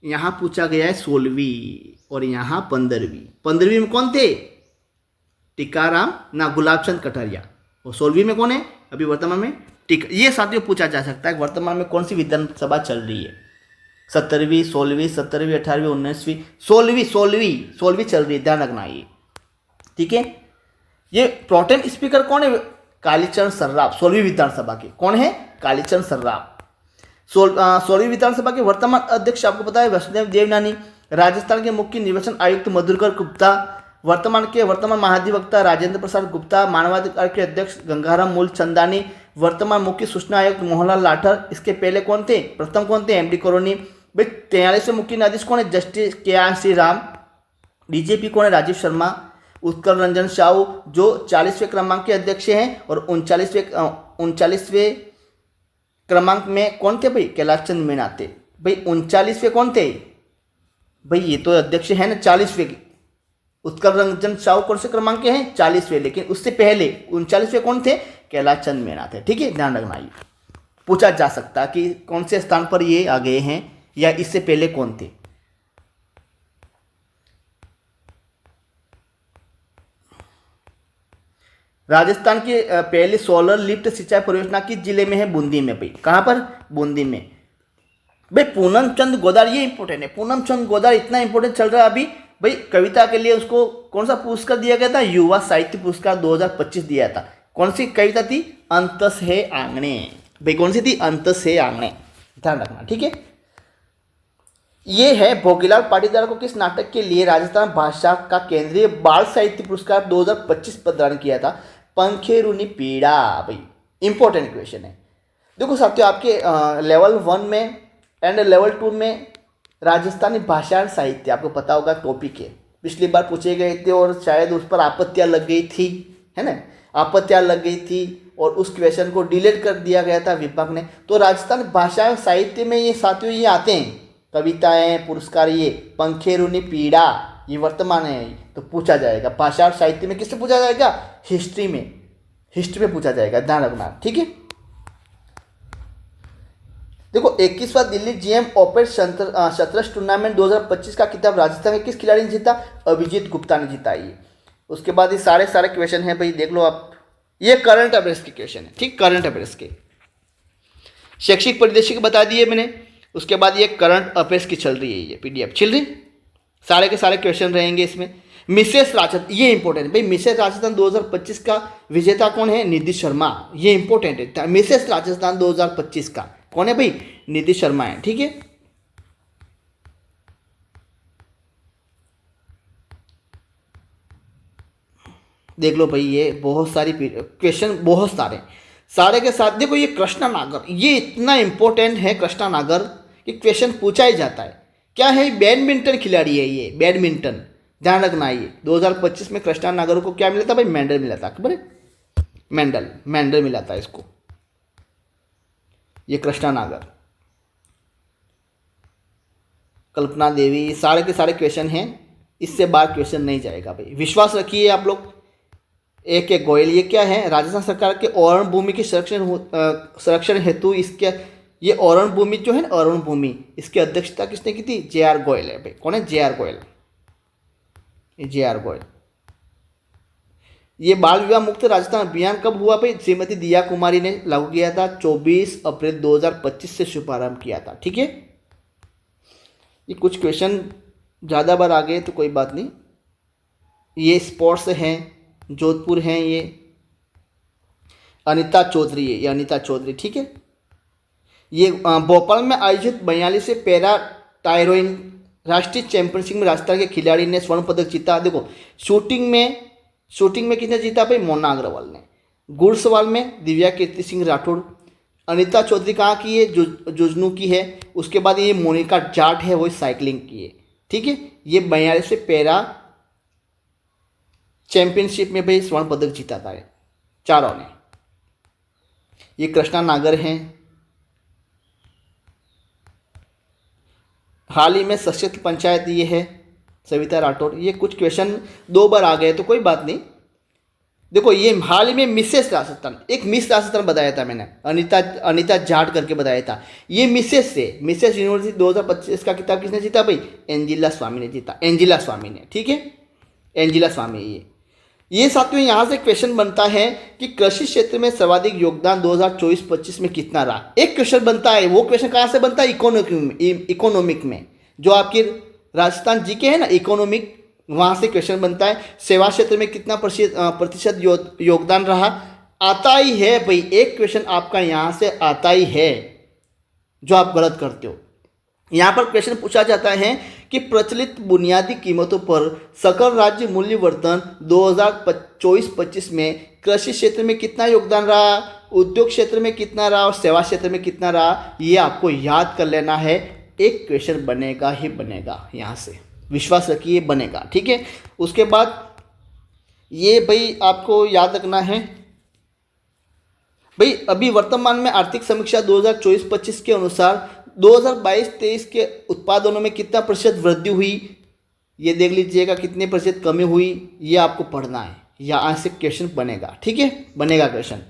यहां पूछा गया है 16वीं और यहां 15वीं में कौन थे? टीकाराम ना गुलाबचंद कटारिया। और 16वीं में कौन है अभी वर्तमान में? ये साथियों पूछा जा सकता है वर्तमान में कौन सी विधानसभा चल रही है? 17वीं, 16वीं, 17वीं, 18वीं, 19वीं, 16वीं चल रही है, ध्यान रखना ये, ठीक है। ये प्रोटेम स्पीकर कौन है? कालीचरण सर्राफ, 16वीं विधानसभा के। कौन है? कालीचरण सर्राफ। 16वीं विधानसभा के वर्तमान अध्यक्ष आपको पता है वसुदेव देवनानी। राजस्थान के मुख्य निर्वाचन आयुक्त मधुकर गुप्ता, वर्तमान महाधिवक्ता राजेंद्र प्रसाद गुप्ता, मानवाधिकार के अध्यक्ष गंगाराम मूलचंदानी, वर्तमान मुख्य सूचना आयुक्त मोहनलाल लाठर। इसके पहले कौन थे? प्रथम कौन थे? MD करोनी। भाई 43वें मुख्य न्यायाधीश कौन है? Justice KR Shriram. DGP कौन है? राजीव शर्मा। उत्कल रंजन साहू जो 40वें क्रमांक के अध्यक्ष हैं, और 39वें क्रमांक में कौन थे भाई? कैलाश चंद मीणा थे। भाई 39वें कौन थे भाई? ये तो अध्यक्ष है ना 40वें के। उत्कल रंजन साहू कौन से क्रमांक के हैं? 40वें। लेकिन उससे पहले 39वें कौन थे? कैलाश चंद मीणा थे, ठीक है, ध्यान रखना। ये पूछा जा सकता कि कौन से स्थान पर ये आ गए हैं या इससे पहले कौन थे। राजस्थान की पहली सोलर लिफ्ट सिंचाई परियोजना किस जिले में है? बूंदी में भाई। कहां पर? बूंदी में। भाई पूनम चंद गोदार, ये इंपॉर्टेंट है। पूनम चंद गोदार इतना इंपॉर्टेंट चल रहा है अभी भाई। कविता के लिए उसको कौन सा पुरस्कार दिया गया था? युवा साहित्य पुरस्कार 2025 दिया था। कौन सी कविता थी? अंतस है आंगणे। भाई कौन सी थी? अंतस है आंगणे, ध्यान रखना, ठीक है। ये है भोगीलाल पाटीदार को किस नाटक के लिए राजस्थान भाषा का केंद्रीय बाल साहित्य पुरस्कार 2025 प्रदान किया था? पंखेरुनी पीड़ा। भाई इंपॉर्टेंट क्वेश्चन है। देखो साथियों, आपके लेवल 1 में एंड लेवल 2 में राजस्थानी भाषा और साहित्य आपको पता होगा टॉपिक है। पिछली बार पूछे गए थे और शायद उस पर आपत्तियां लग गई थी, है ना, आपत्तियां लग गई थी और उस क्वेश्चन को डिलीट कर दिया गया था विभाग ने। तो राजस्थान भाषा और साहित्य में ये साथियों ये आते हैं, कविताएं, पुरस्कार। ये पंखेरुनी पीड़ा ये वर्तमान है, तो पूछा जाएगा भाषा और साहित्य में। किससे पूछा जाएगा? हिस्ट्री में पूछा जाएगा, ध्यान रखना, ठीक है। देखो 21वां दिल्ली GM ओपन शतरंज टूर्नामेंट 2025 का खिताब राजस्थान के किस खिलाड़ी ने जीता? अभिजीत गुप्ता ने जीता। ये उसके बाद ये सारे क्वेश्चन हैं भाई, देख लो आप। ये करंट अफेयर्स के क्वेश्चन है, ठीक, करंट अफेयर्स के। शैक्षिक परिदृश्य बता दिए मैंने। उसके बाद ये करंट अफेयर्स की चल रही है, ये PDF चल रही, सारे के सारे क्वेश्चन रहेंगे इसमें। मिसेस राजस्थान, ये इंपॉर्टेंट भाई। मिसेस राजस्थान 2025 का विजेता कौन है? निधि शर्मा। ये इंपॉर्टेंट है। मिसेस राजस्थान 2025 का कौन है भाई? निधि शर्मा है, ठीक है। देख लो भाई, ये बहुत सारी क्वेश्चन, बहुत सारे के साथ। देखो ये कृष्णा नागर, ये इतना इंपॉर्टेंट है कृष्णा नागर कि क्वेश्चन पूछा ही जाता है। क्या है? बैडमिंटन खिलाड़ी है ये, बैडमिंटन, ध्यान रखना। ये 2025 में कृष्णा नागर को क्या मिला था भाई? मेडल मिला था। खबर है? मेडल मिला था इसको। ये कृष्णा नागर, कल्पना देवी, सारे के सारे क्वेश्चन हैं, इससे बाहर क्वेश्चन नहीं जाएगा भाई, विश्वास रखिए आप लोग। एक एक गोयल, ये क्या है, राजस्थान सरकार के औरण भूमि के संरक्षण हेतु इसके, ये औरण भूमि जो है ना, औरण भूमि, इसकी अध्यक्षता किसने की थी, जे.आर. गोयल है भाई। कौन है, जे.आर. गोयल, जे.आर. गोयल। ये बाल विवाह मुक्त राजस्थान अभियान कब हुआ भाई, श्रीमती दिया कुमारी ने लागू किया था, 24 अप्रैल 2025 से शुभारंभ किया था। ठीक है, ये कुछ क्वेश्चन ज़्यादा बार आ गए तो कोई बात नहीं। ये स्पोर्ट्स हैं, जोधपुर हैं, ये अनीता चौधरी है, ये अनीता चौधरी। ठीक है, ये भोपाल में आयोजित 42वें पैरा टायरोइंग राष्ट्रीय चैंपियनशिप में राजस्थान के खिलाड़ी ने स्वर्ण पदक जीता। देखो शूटिंग में किसने जीता भाई, मोना अग्रवाल ने। घुड़सवार में दिव्या कीर्ति सिंह राठौड़। अनीता चौधरी कहाँ की है, जुजनू की है। उसके बाद ये मोनिका जाट है, वो साइकिलिंग की है। ठीक है, ये 42वें पैरा चैंपियनशिप में भाई स्वर्ण पदक जीता था चारों ने। ये कृष्णा नागर हैं। हाल ही में सशक्त पंचायत ये है सविता राठौड़। ये कुछ क्वेश्चन 2 बार आ गए तो कोई बात नहीं। देखो ये हाल ही में मिसेस राजस्थान, एक मिस राजस्थान बताया था मैंने, अनीता जाट करके बताया था। ये मिसेस यूनिवर्सिटी 2025 का किताब किसने जीता भाई, एंजिला स्वामी ने जीता, एंजिला स्वामी ने। ठीक है, एंजिला स्वामी। ये साथियों यहाँ से क्वेश्चन बनता है कि कृषि क्षेत्र में सर्वाधिक योगदान 2024-25 में कितना रहा। एक क्वेश्चन बनता है, वो क्वेश्चन कहाँ से बनता है, इकोनॉमिक में, जो आपकी राजस्थान जीके है ना, इकोनॉमिक, वहाँ से क्वेश्चन बनता है। सेवा क्षेत्र में कितना प्रतिशत योगदान रहा, आता ही है भाई। एक क्वेश्चन आपका यहाँ से आता ही है जो आप गलत करते हो। यहाँ पर क्वेश्चन पूछा जाता है कि प्रचलित बुनियादी कीमतों पर सकल राज्य मूल्य वर्धन 2024-25 में कृषि क्षेत्र में कितना योगदान रहा, उद्योग क्षेत्र में कितना रहा और सेवा क्षेत्र में कितना रहा, ये आपको याद कर लेना है। एक क्वेश्चन बनेगा ही बनेगा, यहाँ से विश्वास रखिए बनेगा। ठीक है, उसके बाद ये भाई आपको याद रखना है भाई, अभी वर्तमान में आर्थिक समीक्षा 2024-25 के अनुसार 2022-23 के उत्पादनों में कितना प्रतिशत वृद्धि हुई, ये देख लीजिएगा, कितने प्रतिशत कमी हुई, ये आपको पढ़ना है। यहाँ से क्वेश्चन बनेगा। ठीक है, बनेगा क्वेश्चन।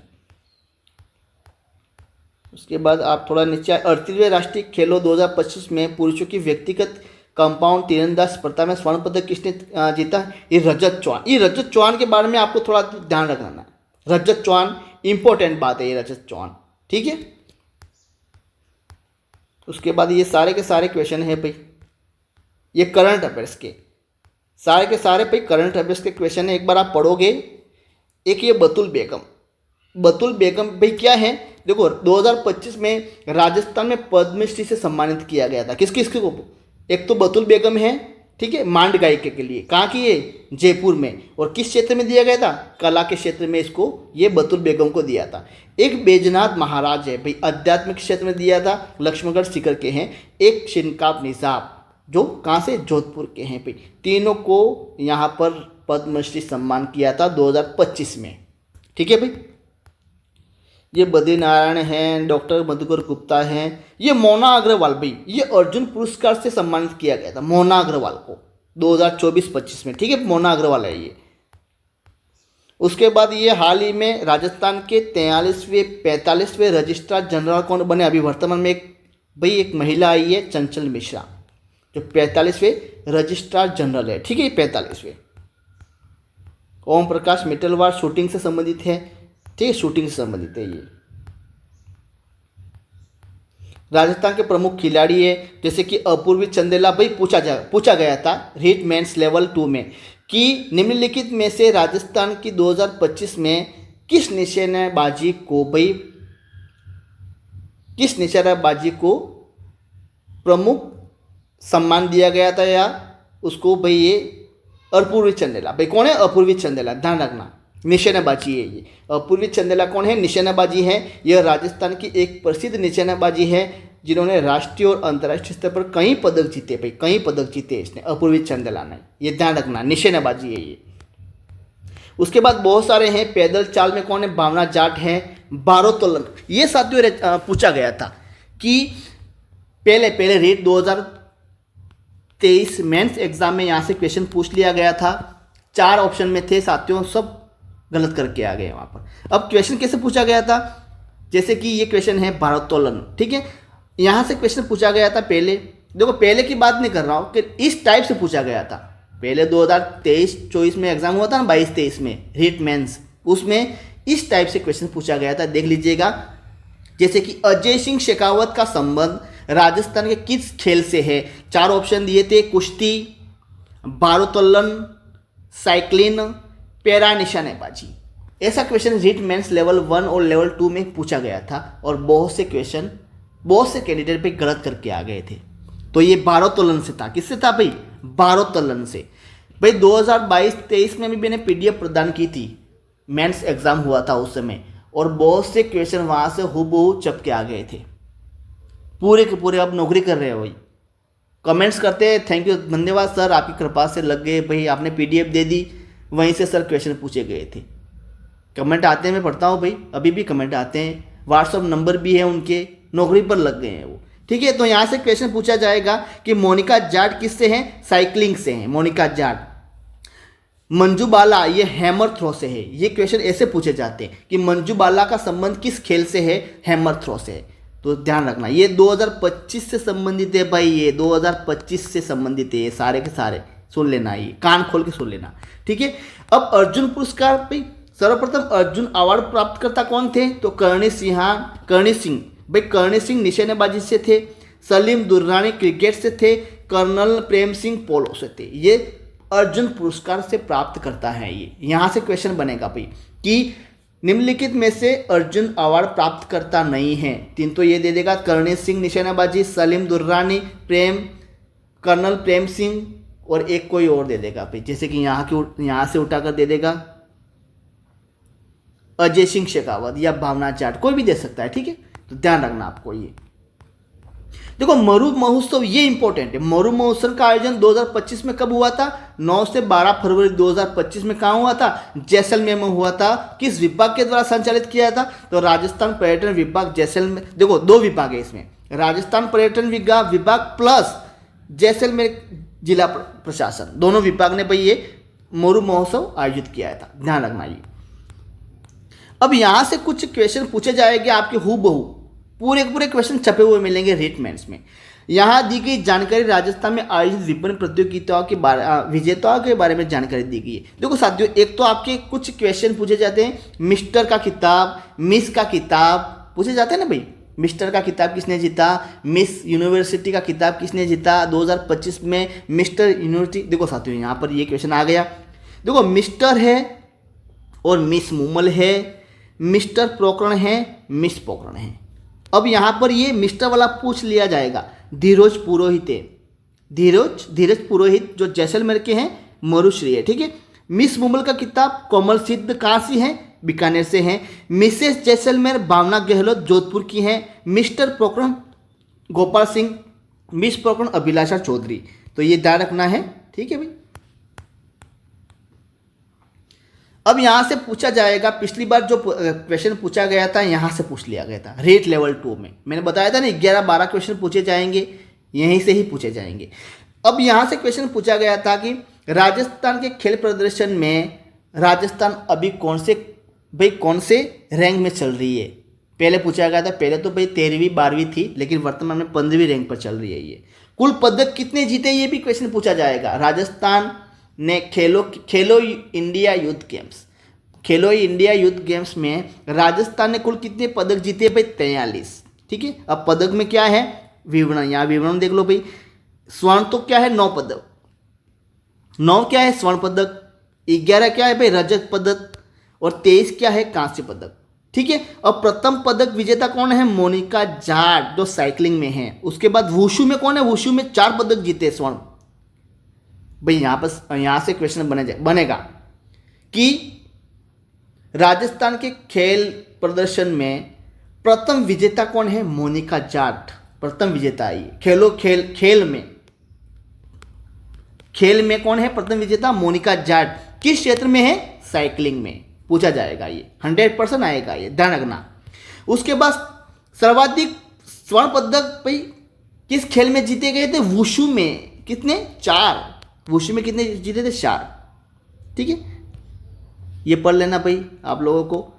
उसके बाद आप थोड़ा नीचे, 38वें राष्ट्रीय खेलों 2025 में पुरुषों की व्यक्तिगत कंपाउंड तीरंदाज स्पर्धा में स्वर्ण पदक किसने जीता, ये रजत चौहान। ये रजत चौहान के बारे में आपको थोड़ा ध्यान रखना है, रजत चौहान इंपॉर्टेंट बात है, ये रजत चौहान। ठीक है, उसके बाद ये सारे के सारे क्वेश्चन है भाई, ये करंट अफेयर्स के सारे के सारे भाई करंट अफेयर्स के क्वेश्चन है। एक बार आप पढ़ोगे। एक ये बतुल बेगम भाई क्या है, देखो 2025 में राजस्थान में पद्मश्री से सम्मानित किया गया था। किसको, एक तो बतुल बेगम है, ठीक है, मांड गायिका के लिए। कहाँ की ये, जयपुर में। और किस क्षेत्र में दिया गया था, कला के क्षेत्र में इसको, ये बतुल बेगम को दिया था। एक बैजनाथ महाराज है भाई, आध्यात्मिक क्षेत्र में दिया था, लक्ष्मणगढ़ सीकर के हैं। एक शिनकाब निजाम जो कहाँ से, जोधपुर के हैं भाई। तीनों को यहाँ पर पद्मश्री सम्मान किया था 2025 में। ठीक है भाई, ये बद्रीनारायण हैं, डॉक्टर मधुकर गुप्ता हैं। ये मोना अग्रवाल भाई, ये अर्जुन पुरस्कार से सम्मानित किया गया था मोना अग्रवाल को 2024-25 में। ठीक है, मोना अग्रवाल है ये। उसके बाद ये हाल ही में राजस्थान के 45वें रजिस्ट्रार जनरल कौन बने, अभी वर्तमान में एक महिला आई है, चंचल मिश्रा, जो 45वें रजिस्ट्रार जनरल है। ठीक है, 45वें। ओम प्रकाश मिटलवार शूटिंग से संबंधित है। ठीक है, शूटिंग से संबंधित है ये। राजस्थान के प्रमुख खिलाड़ी है जैसे कि अपूर्वी चंदेला भाई, पूछा गया था रीट मेंस लेवल 2 में कि निम्नलिखित में से राजस्थान की 2025 में किस निशानेबाजी को प्रमुख सम्मान दिया गया था, या उसको भाई ये अपूर्वी चंदेला भाई। कौन है, अपूर्वी चंदेला, ध्यान रखना, निशानेबाजी है ये। अपूर्वी चंदेला कौन है, निशानेबाजी है। यह राजस्थान की एक प्रसिद्ध निशानेबाजी है जिन्होंने राष्ट्रीय और अंतर्राष्ट्रीय स्तर पर कई पदक जीते भाई, कई पदक जीते इसने, अपूर्वी चंदेला ने। ये ध्यान रखना, निशानेबाजी है ये। उसके बाद बहुत सारे हैं। पैदल चाल में कौन है, भावना जाट है। भारोत्तोलन, ये साथियों पूछा गया था कि पहले रेट 2023 मेंस एग्जाम में यहाँ से क्वेश्चन पूछ लिया गया था। 4 ऑप्शन में थे साथियों, सब गलत करके आ गए वहाँ पर। अब क्वेश्चन कैसे पूछा गया था, जैसे कि ये क्वेश्चन है भारोत्तोलन, ठीक है, यहाँ से क्वेश्चन पूछा गया था पहले, देखो पहले की बात नहीं कर रहा हूँ कि इस टाइप से पूछा गया था। पहले 2023-24 में एग्जाम हुआ था ना, 22-23 में रीट मेंस, उसमें इस टाइप से क्वेश्चन पूछा गया था। देख लीजिएगा, जैसे कि अजय सिंह शेखावत का संबंध राजस्थान के किस खेल से है। 4 ऑप्शन दिए थे, कुश्ती, भारोत्तोलन, साइक्लिंग, पैरा निशानेबाजी। ऐसा क्वेश्चन रीट मेंस लेवल 1 और लेवल 2 में पूछा गया था और बहुत से क्वेश्चन बहुत से कैंडिडेट पे गलत करके आ गए थे। तो ये भारोत्तोलन से था। किससे था भाई? भारोत्तोलन से। भाई 2022-23 में भी मैंने पीडीएफ प्रदान की थी, मेंस एग्जाम हुआ था उस समय, और बहुत से क्वेश्चन वहाँ से हुबहू चपके आ गए थे, पूरे के पूरे। अब नौकरी कर रहे हो भाई, कमेंट्स करते हैं थैंक यू, धन्यवाद सर, आपकी कृपा से लग गए भाई, आपने पीडीएफ दे दी, वहीं से सर क्वेश्चन पूछे गए थे। कमेंट आते हैं, मैं पढ़ता हूँ भाई, अभी भी कमेंट आते हैं, व्हाट्सअप नंबर भी है उनके, नौकरी पर लग गए हैं वो, ठीक है। तो यहाँ से क्वेश्चन पूछा जाएगा कि मोनिका जाट किससे हैं? साइकिलिंग से हैं मोनिका जाट। मंजू बाला ये हैमर थ्रो से है। ये क्वेश्चन ऐसे पूछे जाते हैं कि मंजू बाला का संबंध किस खेल से है? हैमर थ्रो से है। तो ध्यान रखना, ये 2025 से संबंधित है भाई, ये 2025 से संबंधित है, ये सारे के सारे सुन लेना, ये कान खोल के सुन लेना, ठीक है। अब अर्जुन पुरस्कार भाई, सर्वप्रथम अर्जुन अवार्ड प्राप्तकर्ता कौन थे? तो कर्णी सिंह भाई, कर्णी सिंह निशानेबाजी से थे, सलीम दुर्रानी क्रिकेट से थे, कर्नल प्रेम सिंह पोलो से थे। ये अर्जुन पुरस्कार से प्राप्त करता है। ये यहाँ से क्वेश्चन बनेगा भाई कि निम्नलिखित में से अर्जुन अवार्ड प्राप्त करता नहीं है। 3 तो ये दे देगा, कर्णी सिंह निशानेबाजी, सलीम दुर्रानी, कर्नल प्रेम सिंह, और एक कोई और दे देगा भाई, जैसे कि यहाँ से उठाकर दे देगा अजय सिंह शेखावत या भावना जाट, कोई भी दे सकता है, ठीक है। तो ध्यान रखना आपको। ये देखो मरु महोत्सव, ये इंपॉर्टेंट है। मरु महोत्सव का आयोजन 2025 में कब हुआ था? 9 से 12 फरवरी 2025 में कहाँ हुआ था? जैसलमेर में हुआ था। किस विभाग के द्वारा संचालित किया था? तो राजस्थान पर्यटन विभाग जैसलमेर। देखो 2 विभाग है इसमें, राजस्थान पर्यटन विभाग प्लस जैसलमेर जिला प्रशासन, दोनों विभाग ने भाई ये मरु महोत्सव आयोजित किया था, ध्यान रखना ये। अब यहाँ से कुछ क्वेश्चन पूछे जाएंगे आपके हूबहू, पूरे क्वेश्चन छपे हुए मिलेंगे रीट मेंस में। यहाँ दी गई जानकारी राजस्थान में आयोजित विभिन्न प्रतियोगिताओं के विजेताओं के बारे में जानकारी दी गई है। देखो साथियों, एक तो आपके कुछ क्वेश्चन पूछे जाते हैं, मिस्टर का खिताब, मिस का खिताब पूछे जाते हैं ना भाई। मिस्टर का खिताब किसने जीता? मिस यूनिवर्सिटी का खिताब किसने जीता 2025 में? Mister university. देखो साथियों, यहाँ पर ये क्वेश्चन आ गया। देखो मिस्टर है और मिस मुमल है, मिस्टर पोकरण है, मिस पोकरण है। अब यहाँ पर ये मिस्टर वाला पूछ लिया जाएगा। धीरज पुरोहित है, धीरज पुरोहित जो जैसलमेर के हैं, मरुश्री है, ठीक है। मिस मुमल का किताब कोमल सिद्ध कहाँ से हैं? बीकानेर से हैं। मिसेस जैसलमेर भावना गहलोत जोधपुर की हैं। मिस्टर पोकरण गोपाल सिंह, मिस पोकरण अभिलाषा चौधरी। तो ये ध्यान रखना है, ठीक है भाई। अब यहाँ से पूछा जाएगा, पिछली बार जो क्वेश्चन पूछा गया था यहाँ से पूछ लिया गया था रेट लेवल 2 में। मैंने बताया था ना 11-12 क्वेश्चन पूछे जाएंगे, यहीं से ही पूछे जाएंगे। अब यहाँ से क्वेश्चन पूछा गया था कि राजस्थान के खेल प्रदर्शन में राजस्थान अभी कौन से रैंक में चल रही है? पहले पूछा गया था, पहले तो भाई 13वीं 12वीं थी, लेकिन वर्तमान में 15वीं रैंक पर चल रही है ये। कुल पदक कितने जीते ये भी क्वेश्चन पूछा जाएगा। राजस्थान ने खेलो इंडिया यूथ गेम्स में राजस्थान ने कुल कितने पदक जीते भाई? 43, ठीक है। अब पदक में क्या है विवरण, यहाँ विवरण देख लो भाई। स्वर्ण तो क्या है? 9 पदक, 9 क्या है? स्वर्ण पदक। 11 क्या है भाई? रजत पदक। और 23 क्या है? कांस्य पदक, ठीक है। अब प्रथम पदक विजेता कौन है? मोनिका जाट जो साइकिलिंग में है। उसके बाद वुशु में कौन है? वुशु में 4 पदक जीते स्वर्ण भाई। यहाँ से क्वेश्चन बनेगा कि राजस्थान के खेल प्रदर्शन में प्रथम विजेता कौन है? मोनिका जाट प्रथम विजेता है। खेल में कौन है प्रथम विजेता? मोनिका जाट। किस क्षेत्र में है? साइकिलिंग में। पूछा जाएगा ये, 100% आएगा ये, ध्यान रखना। उसके बाद सर्वाधिक स्वर्ण पदक भाई किस खेल में जीते गए थे? वुशु में। कितने? 4। वुशु में कितने जीते थे? 4। ठीक है, ये पढ़ लेना भाई आप लोगों को।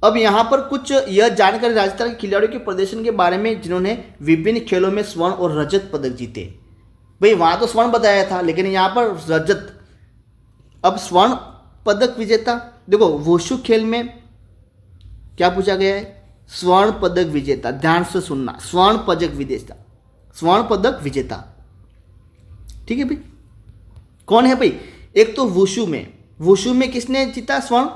अब यहाँ पर कुछ यह जानकारी राजस्थान के खिलाड़ियों के प्रदर्शन के बारे में जिन्होंने विभिन्न खेलों में स्वर्ण और रजत पदक जीते। भाई वहाँ तो स्वर्ण बताया था, लेकिन यहाँ पर रजत। अब स्वर्ण पदक विजेता, देखो वुशु खेल में क्या पूछा गया है? स्वर्ण पदक विजेता, ध्यान से सुनना, स्वर्ण पदक विजेता, स्वर्ण पदक विजेता। ठीक है भाई, कौन है भाई? एक तो वुशु में किसने जीता स्वर्ण?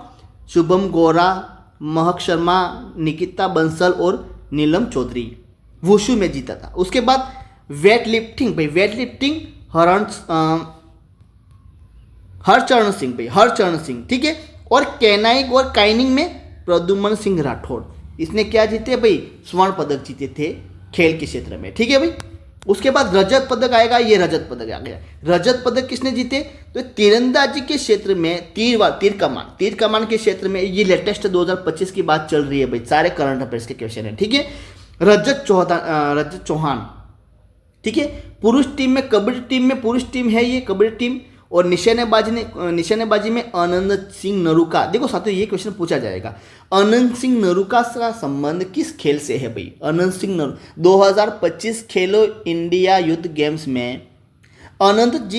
शुभम गोरा, महक शर्मा, निकिता बंसल और नीलम चौधरी वुशु में जीता था। उसके बाद वेट लिफ्टिंग भाई, वेट लिफ्टिंग हरचरण सिंह भाई, हरचरण सिंह। ठीक है, और कैनाइक और काइनिंग में प्रद्युमन सिंह राठौड़, इसने क्या जीते भाई? स्वर्ण पदक जीते थे खेल के क्षेत्र में। ठीक है भाई, उसके बाद रजत पदक आएगा, ये रजत पदक आ गया। रजत पदक किसने जीते? तो तीरंदाजी के क्षेत्र में तीर कमान के क्षेत्र में, ये लेटेस्ट 2025 की बात चल रही है भाई, सारे करंट अफेयर्स के क्वेश्चन है। ठीक है, रजत चौहान। ठीक है, पुरुष टीम में, कबड्डी टीम में पुरुष टीम है ये, कबड्डी टीम। और निशानेबाजी में आनंद सिंह नरूका। देखो साथियों, ये क्वेश्चन पूछा जाएगा, आनंद सिंह नरूका का संबंध किस खेल से है भाई? आनंद सिंह 2025 खेलो इंडिया यूथ गेम्स में आनंद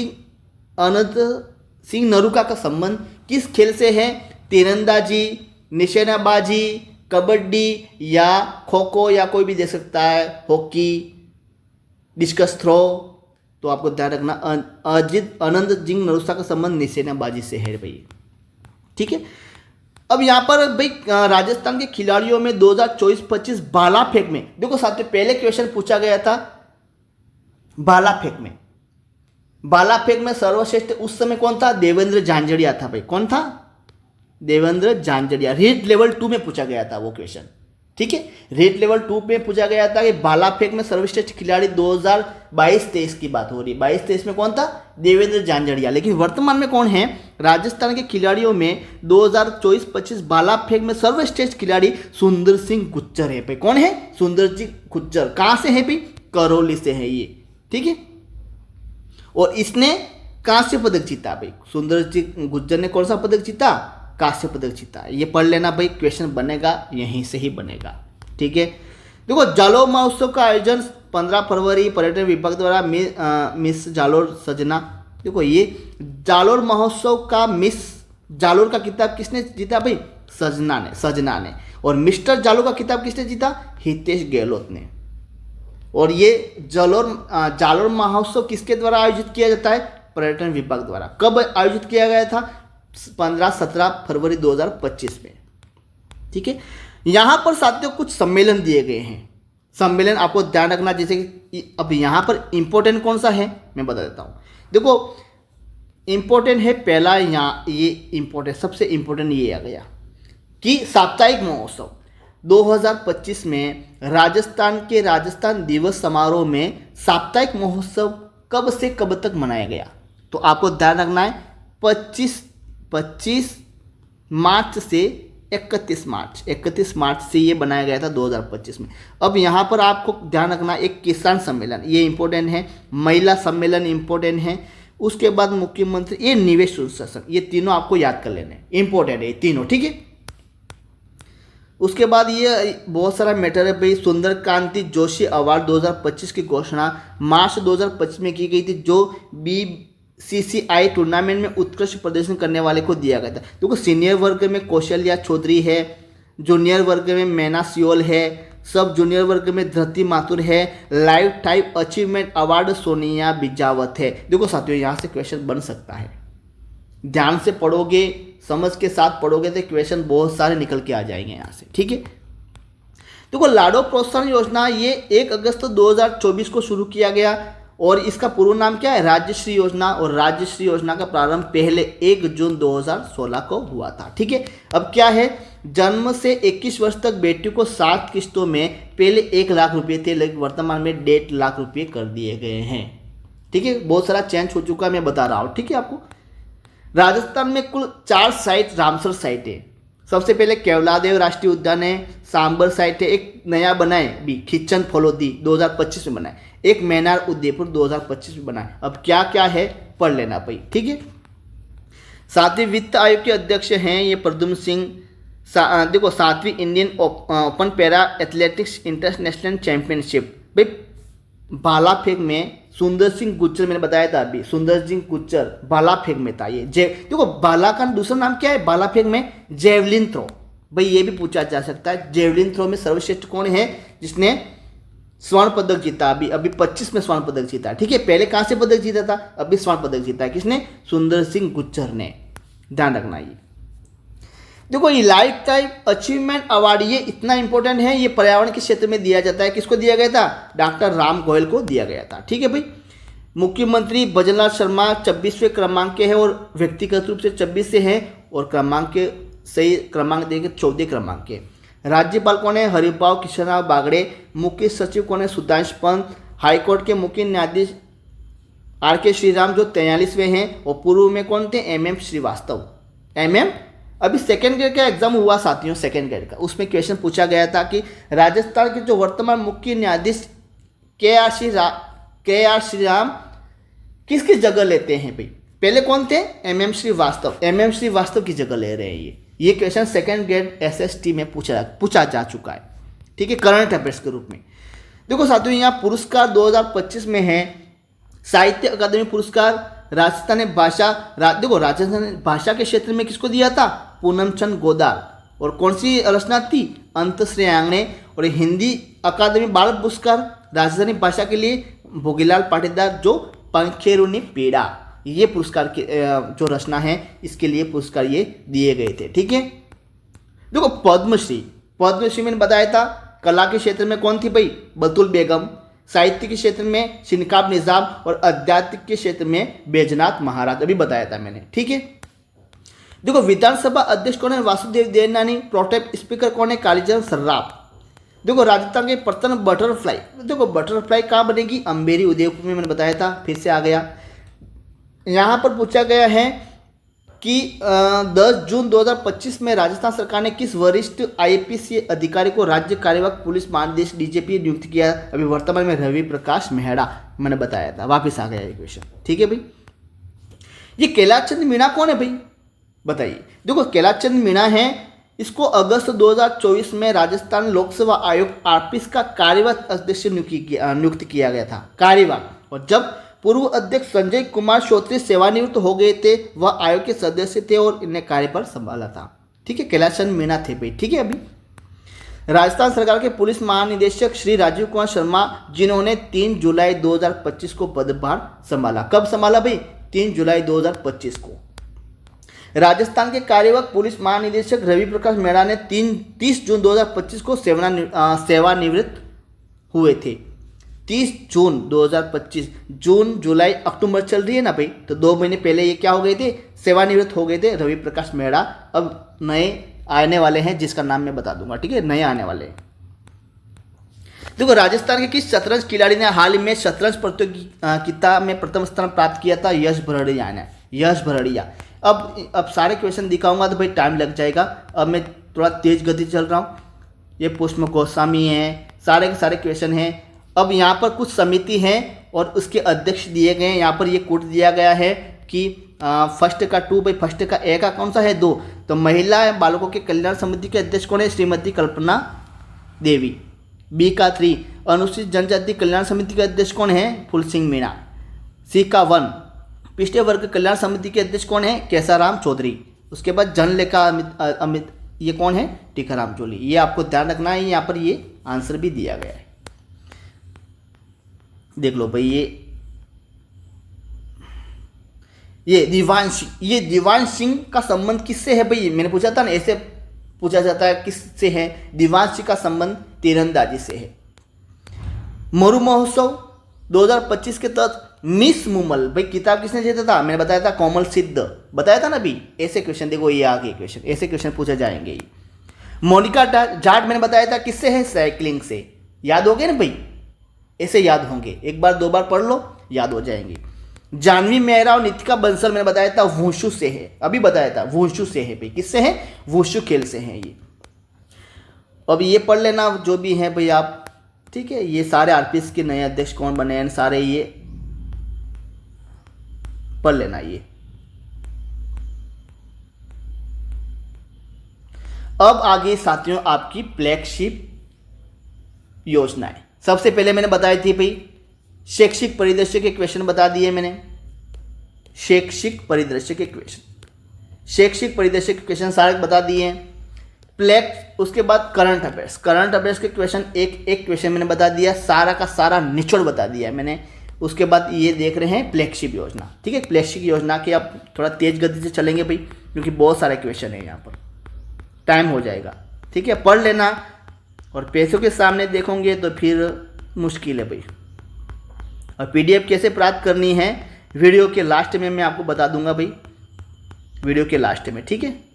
सिंह नरूका का संबंध किस खेल से है? तीरंदाजी, निशानेबाजी, कबड्डी या खो खो, या कोई भी दे सकता है, हॉकी, डिस्कस थ्रो। तो आपको ध्यान रखना, आनंद सिंह नरूका का संबंध निशानेबाजी से है भाई। ठीक है, अब यहाँ पर भाई राजस्थान के खिलाड़ियों में 2024-25 भाला फेंक में, देखो साथियों पहले क्वेश्चन पूछा गया था भाला फेंक में सर्वश्रेष्ठ उस समय कौन था? देवेंद्र झांझड़िया था भाई। कौन था? देवेंद्र झांझड़िया। रेड लेवल 2 में पूछा गया था वो क्वेश्चन। ठीक है, रेड लेवल 2 में पूछा गया था कि भाला फेंक में सर्वश्रेष्ठ खिलाड़ी 2022-23 की बात हो रही है। 22-23 में कौन था? देवेंद्र झांझड़िया। लेकिन वर्तमान में कौन है? राजस्थान के खिलाड़ियों में 2024-25 भाला फेंक में सर्वश्रेष्ठ खिलाड़ी सुंदर सिंह गुज्जर है भाई। कौन है? सुंदर सिंह गुज्जर। कहाँ से है भाई? करौली से है ये। ठीक है, और इसने कांस्य पदक जीता भाई। सुंदर सिंह गुज्जर ने कौन सा पदक जीता? कांस्य पदक जीता। ये पढ़ लेना भाई, क्वेश्चन बनेगा यहीं से ही बनेगा। ठीक है, देखो जालोर महोत्सव का आयोजन 15 फरवरी पर्यटन विभाग द्वारा मिस जालोर सजना। देखो ये जालोर महोत्सव का मिस जालोर का खिताब किसने जीता भाई? सजना ने। और मिस्टर जालोर का खिताब किसने जीता? हितेश गहलोत ने। और ये जालोर महोत्सव किसके द्वारा आयोजित किया जाता है? पर्यटन विभाग द्वारा। कब आयोजित किया गया था? 15-17 फरवरी 2025 में। ठीक है, यहां पर साथियों कुछ सम्मेलन दिए गए हैं। सम्मेलन आपको ध्यान रखना, जैसे कि अब यहां पर इंपॉर्टेंट कौन सा है मैं बता देता हूं। देखो इंपॉर्टेंट है पहला, यहाँ ये इंपॉर्टेंट, सबसे इंपॉर्टेंट ये आ गया कि साप्ताहिक महोत्सव 2025 में राजस्थान के राजस्थान दिवस समारोह में साप्ताहिक महोत्सव कब से कब तक मनाया गया? तो आपको ध्यान रखना है 25 मार्च से 31 मार्च से ये बनाया गया था 2025 में। अब यहाँ पर आपको ध्यान रखना, एक किसान सम्मेलन ये इंपॉर्टेंट है, महिला सम्मेलन इंपॉर्टेंट है, उसके बाद मुख्यमंत्री, ये निवेश सुशासन, ये तीनों आपको याद कर लेने इंपॉर्टेंट है ये तीनों। ठीक है, उसके बाद ये बहुत सारा मैटर है भाई। सुंदर कांति जोशी अवार्ड 2025 की घोषणा मार्च 2025 में की गई थी, जो BCCI टूर्नामेंट में उत्कृष्ट प्रदर्शन करने वाले को दिया गया था। देखो सीनियर वर्ग में कौशल्या चौधरी है, जूनियर वर्ग में मैना सियोल है, सब जूनियर वर्ग में धृति माथुर है, lifetime achievement award Sonia Bijawat है। देखो साथियों यहाँ से क्वेश्चन बन सकता है, ध्यान से पढ़ोगे, समझ के साथ पढ़ोगे तो क्वेश्चन बहुत सारे निकल के आ जाएंगे यहाँ से। ठीक है, देखो लाडो प्रोत्साहन योजना ये 1 अगस्त 2024 को शुरू किया गया और इसका पूर्व नाम क्या है? राज्यश्री योजना। और राज्यश्री योजना का प्रारंभ पहले 1 जून 2016 को हुआ था। ठीक है, अब क्या है, जन्म से 21 वर्ष तक बेटियों को 7 किस्तों में पहले 1 लाख रुपये थे, लेकिन वर्तमान में 1.5 लाख रुपये कर दिए गए हैं। ठीक है, बहुत सारा चेंज हो चुका है, मैं बता रहा हूँ। ठीक है, आपको राजस्थान में कुल 4 साइट रामसर साइट है। सबसे पहले केवलादेव राष्ट्रीय उद्यान है, सांबर साइट है, एक नया बनाए भी खिच्चन फलोदी 2025 में बनाए, एक मैनार उदयपुर 2025 में बनाए। अब क्या क्या है पढ़ लेना भाई, ठीक है। सातवीं वित्त आयोग के अध्यक्ष हैं ये प्रद्युम्न सिंह। देखो 7वीं Indian open para athletics international championship भाई भाला फेंक में सुंदर सिंह गुज्जर, मैंने बताया था अभी, सुंदर सिंह गुज्जर भाला फेंक में था ये। देखो भाला का दूसरा नाम क्या है भाला फेंक में, जेवलिन थ्रो भाई, ये भी पूछा जा सकता है। जेवलिन थ्रो में सर्वश्रेष्ठ कौन है जिसने स्वर्ण पदक जीता, अभी 25 में स्वर्ण पदक जीता, ठीक है। पहले कहाँ से पदक जीता था, अभी स्वर्ण पदक जीता है, किसने, सुंदर सिंह गुज्जर ने, ध्यान रखना। ये देखो ये लाइफ टाइम अचीवमेंट अवार्ड ये इतना इंपॉर्टेंट है, ये पर्यावरण के क्षेत्र में दिया जाता है। किसको दिया गया था, डॉक्टर राम गोयल को दिया गया था, ठीक है भाई। मुख्यमंत्री भजनलाल शर्मा 26वें क्रमांक के है और व्यक्तिगत रूप से 26 से है, और क्रमांक के सही क्रमांक देंगे 14 क्रमांक के। राज्यपाल कौन है, हरिभाऊ किशनराव बागड़े। मुख्य सचिव कौन है, सुधांशु पंत। हाईकोर्ट के मुख्य न्यायाधीश RK श्रीराम जो 43वें हैं, और पूर्व में कौन थे, MM श्रीवास्तव। अभी सेकेंड ग्रेड का एग्जाम हुआ साथियों, सेकेंड ग्रेड का, उसमें क्वेश्चन पूछा गया था कि राजस्थान के जो वर्तमान मुख्य न्यायाधीश KR श्रीराम किसकी जगह लेते हैं भाई। पहले कौन थे, MM श्रीवास्तव की जगह ले रहे हैं ये क्वेश्चन सेकेंड ग्रेड SST में पूछा जा चुका है, ठीक है, करंट अफेयर्स के रूप में। देखो साथियों यहाँ पुरस्कार 2025 में है साहित्य अकादमी पुरस्कार राजस्थानी भाषा। देखो राजस्थानी भाषा के क्षेत्र में किसको दिया था, पूनम चंद गोदार। और कौन सी रचना थी, अंतश्रेयांगने। और हिंदी अकादमी बाल पुरस्कार राजस्थानी भाषा के लिए भोगीलाल पाटीदार जो पंखेरुनी पीड़ा, ये पुरस्कार के जो रचना है इसके लिए पुरस्कार ये दिए गए थे, ठीक है। देखो पद्मश्री मैंने बताया था, कला के क्षेत्र में कौन थी भाई, बतुल बेगम। साहित्य के क्षेत्र में शिनकाब निजाम, और आध्यात्म के क्षेत्र में बैजनाथ महाराज, अभी बताया था मैंने, ठीक है। देखो विधानसभा अध्यक्ष कौन है, वासुदेव देवनानी। प्रोटेम स्पीकर कौन है, कालीचरण सर्राफ। देखो राजस्थान के प्रथम बटरफ्लाई, देखो बटरफ्लाई कहाँ बनेगी, अम्बेरी उदयपुर में, मैंने बताया था, फिर से आ गया। यहाँ पर पूछा गया है कि 10 जून 2025 में राजस्थान सरकार ने किस वरिष्ठ IPS अधिकारी को राज्य कार्यवाहक पुलिस महानिदेशक DGP नियुक्त किया। अभी वर्तमान में रवि प्रकाश मेहरा, मैंने बताया था, वापस आ गया ये क्वेश्चन, ठीक है भाई। ये कैलाश चंद मीणा कौन है भाई, बताइए। देखो कैलाश चंद मीणा है, इसको अगस्त 2024 में राजस्थान लोकसेवा आयोग RPS का कार्यवाहक अध्यक्ष नियुक्त किया गया था, कार्यवाहक। और जब पूर्व अध्यक्ष संजय कुमार श्रोत्री सेवानिवृत्त हो गए थे, वह आयोग के सदस्य थे और इन्हें कार्यभार संभाला था, ठीक है। कैलाश चंद मीणा थे भाई, ठीक है। अभी राजस्थान सरकार के पुलिस महानिदेशक श्री राजीव कुमार शर्मा, जिन्होंने 3 जुलाई 2025 को पदभार संभाला। कब संभाला भाई, 3 जुलाई 2025 को। राजस्थान के कार्यवाहक पुलिस महानिदेशक रवि प्रकाश मेहरा ने 30 जून 2025 को सेवानिवृत्त हुए थे। 30 जून 2025, जून जुलाई अक्टूबर चल रही है ना भाई, तो 2 महीने पहले ये क्या हो गए थे, सेवानिवृत्त हो गए थे रवि प्रकाश मेहरा। अब नए आने वाले हैं जिसका नाम मैं बता दूंगा, ठीक है, नए आने वाले हैं। देखो राजस्थान के किस शतरंज खिलाड़ी ने हाल ही में शतरंज प्रतियोगिता में प्रथम स्थान प्राप्त किया था, यश भरड़िया। अब सारे क्वेश्चन दिखाऊंगा तो भाई टाइम लग जाएगा, अब मैं थोड़ा तेज गति चल रहा हूँ। ये पुष्प गोस्वामी है, सारे के सारे क्वेश्चन हैं। अब यहाँ पर कुछ समिति हैं और उसके अध्यक्ष दिए गए हैं। यहाँ पर ये कोड दिया गया है कि फर्स्ट का 2 भाई, फर्स्ट का ए का कौन सा है 2, तो महिला बालकों के कल्याण समिति के अध्यक्ष कौन है, श्रीमती कल्पना देवी। बी का 3 अनुसूचित जनजाति कल्याण समिति के अध्यक्ष कौन है, फूल सिंह मीणा। सी का 1 पिछड़े वर्ग कल्याण समिति के अध्यक्ष कौन है, केसाराम चौधरी। उसके बाद जनलेखा अमित ये कौन है, टीकाराम जोली। ये आपको ध्यान रखना है, यहाँ पर ये आंसर भी दिया गया है, देख लो भाई। ये दीवान सिंह का संबंध किससे है भाई, मैंने पूछा था ना, ऐसे पूछा जाता है किससे है, दीवान सिंह का संबंध तीरंदाजी से है। मरु महोत्सव 2025 के तहत मिस मुमल भाई किताब किसने जीता था, मैंने बताया था कोमल सिद्ध, बताया था ना भी। ऐसे क्वेश्चन देखो, ये आगे क्वेश्चन, ऐसे क्वेश्चन पूछे जाएंगे। मोनिका जाट मैंने बताया था किससे है, साइकिलिंग से। याद हो गए ना भाई, ऐसे याद होंगे, एक बार 2 बार पढ़ लो याद हो जाएंगे। जानवी मेहरा और नितिका बंसल मैंने बताया था वुशु से है, अभी बताया था वुशु से है भाई। किससे है? वुशु खेल से है ये। अब ये पढ़ लेना जो भी है भाई आप, ठीक है। ये सारे आरपीएस के नए अध्यक्ष कौन बने हैं, सारे ये पढ़ लेना ये। अब आगे साथियों आपकी फ्लैगशिप योजनाएं। सबसे पहले मैंने बताई थी भाई शैक्षिक परिदृश्य के क्वेश्चन बता दिए मैंने, शैक्षिक परिदृश्य के क्वेश्चन, शैक्षिक परिदृश्य के क्वेश्चन सारे बता दिए हैं। उसके बाद करंट अफेयर्स, करंट अफेयर्स के क्वेश्चन एक एक क्वेश्चन मैंने बता दिया, सारा का सारा निचोड़ बता दिया है मैंने। उसके बाद ये देख रहे हैं फ्लैगशिप योजना, ठीक है। फ्लैगशिप योजना के आप थोड़ा तेज गति से चलेंगे भाई, क्योंकि बहुत सारे क्वेश्चन है यहाँ पर, टाइम हो जाएगा, ठीक है। पढ़ लेना, और पैसों के सामने देखोगे तो फिर मुश्किल है भाई। और पीडीएफ कैसे प्राप्त करनी है वीडियो के लास्ट में मैं आपको बता दूंगा भाई, वीडियो के लास्ट में, ठीक है।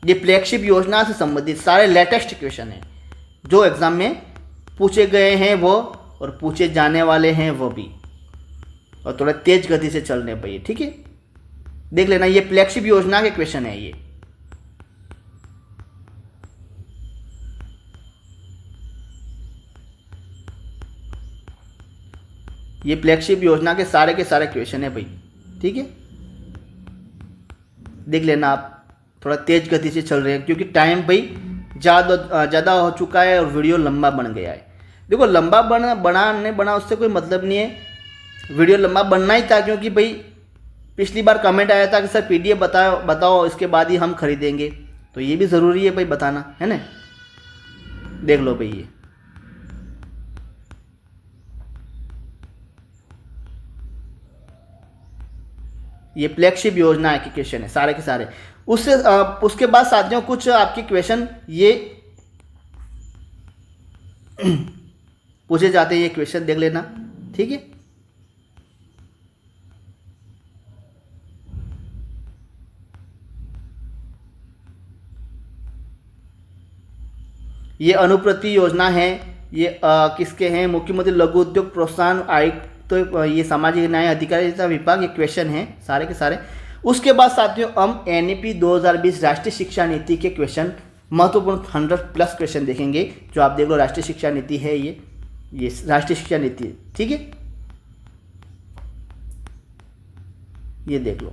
ये फ्लैगशिप योजना से संबंधित सारे लेटेस्ट क्वेश्चन हैं जो एग्जाम में पूछे गए हैं वो, और पूछे जाने वाले हैं वो भी, और थोड़ा तेज गति से चलने भाई, ठीक है। देख लेना, ये फ्लैगशिप योजना के क्वेश्चन है ये फ्लैगशिप योजना के सारे क्वेश्चन है भाई, ठीक है। देख लेना, आप थोड़ा तेज गति से चल रहे हैं क्योंकि टाइम भाई ज़्यादा हो चुका है और वीडियो लंबा बन गया है। देखो लंबा बना उससे कोई मतलब नहीं है, वीडियो लंबा बनना ही था, क्योंकि भाई पिछली बार कमेंट आया था कि सर पीडीएफ बताओ इसके बाद ही हम खरीदेंगे, तो ये भी ज़रूरी है भाई बताना, है ना। देख लो भाई ये फ्लैगशिप योजना के क्वेश्चन है सारे के सारे। उसके बाद साथियों कुछ आपके क्वेश्चन ये पूछे जाते हैं, ये क्वेश्चन देख लेना, ठीक है। ये अनुप्रति योजना है, ये किसके हैं? मुख्यमंत्री लघु उद्योग प्रोत्साहन आयुक्त, तो ये सामाजिक न्याय अधिकारिता विभाग, ये क्वेश्चन है सारे के सारे। उसके बाद साथियों हम एनईपी 2020 राष्ट्रीय शिक्षा नीति के क्वेश्चन, महत्वपूर्ण 100+ क्वेश्चन देखेंगे। जो आप देख लो राष्ट्रीय शिक्षा नीति है, ये राष्ट्रीय शिक्षा नीति है, ठीक है। ये देख लो,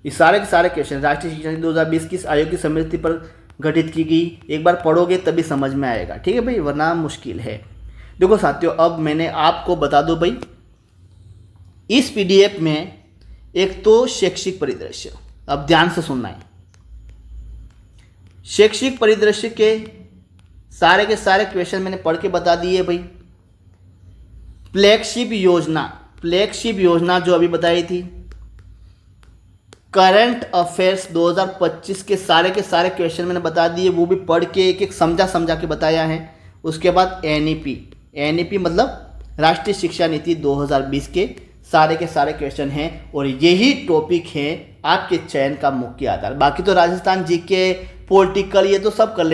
ये सारे के सारे क्वेश्चन राष्ट्रीय शिक्षा नीति 2020 किस आयोग की समिति पर गठित की गई, एक बार पढ़ोगे तभी समझ में आएगा, ठीक है भाई, वरना मुश्किल है। देखो साथियों, अब मैंने आपको बता दो भाई, इस पीडीएफ में एक तो शैक्षिक परिदृश्य, अब ध्यान से सुनना है। शैक्षिक परिदृश्य के सारे क्वेश्चन मैंने पढ़ के बता दिए भाई। फ्लैगशिप योजना जो अभी बताई थी, करंट अफेयर्स 2025 के सारे क्वेश्चन मैंने बता दिए, वो भी पढ़ के एक एक समझा के बताया है। उसके बाद एनईपी मतलब राष्ट्रीय शिक्षा नीति 2020 के सारे क्वेश्चन हैं, और यही टॉपिक है आपके चयन का मुख्य आधार। बाकी तो राजस्थान जीके, पॉलिटिकल, ये तो सब कर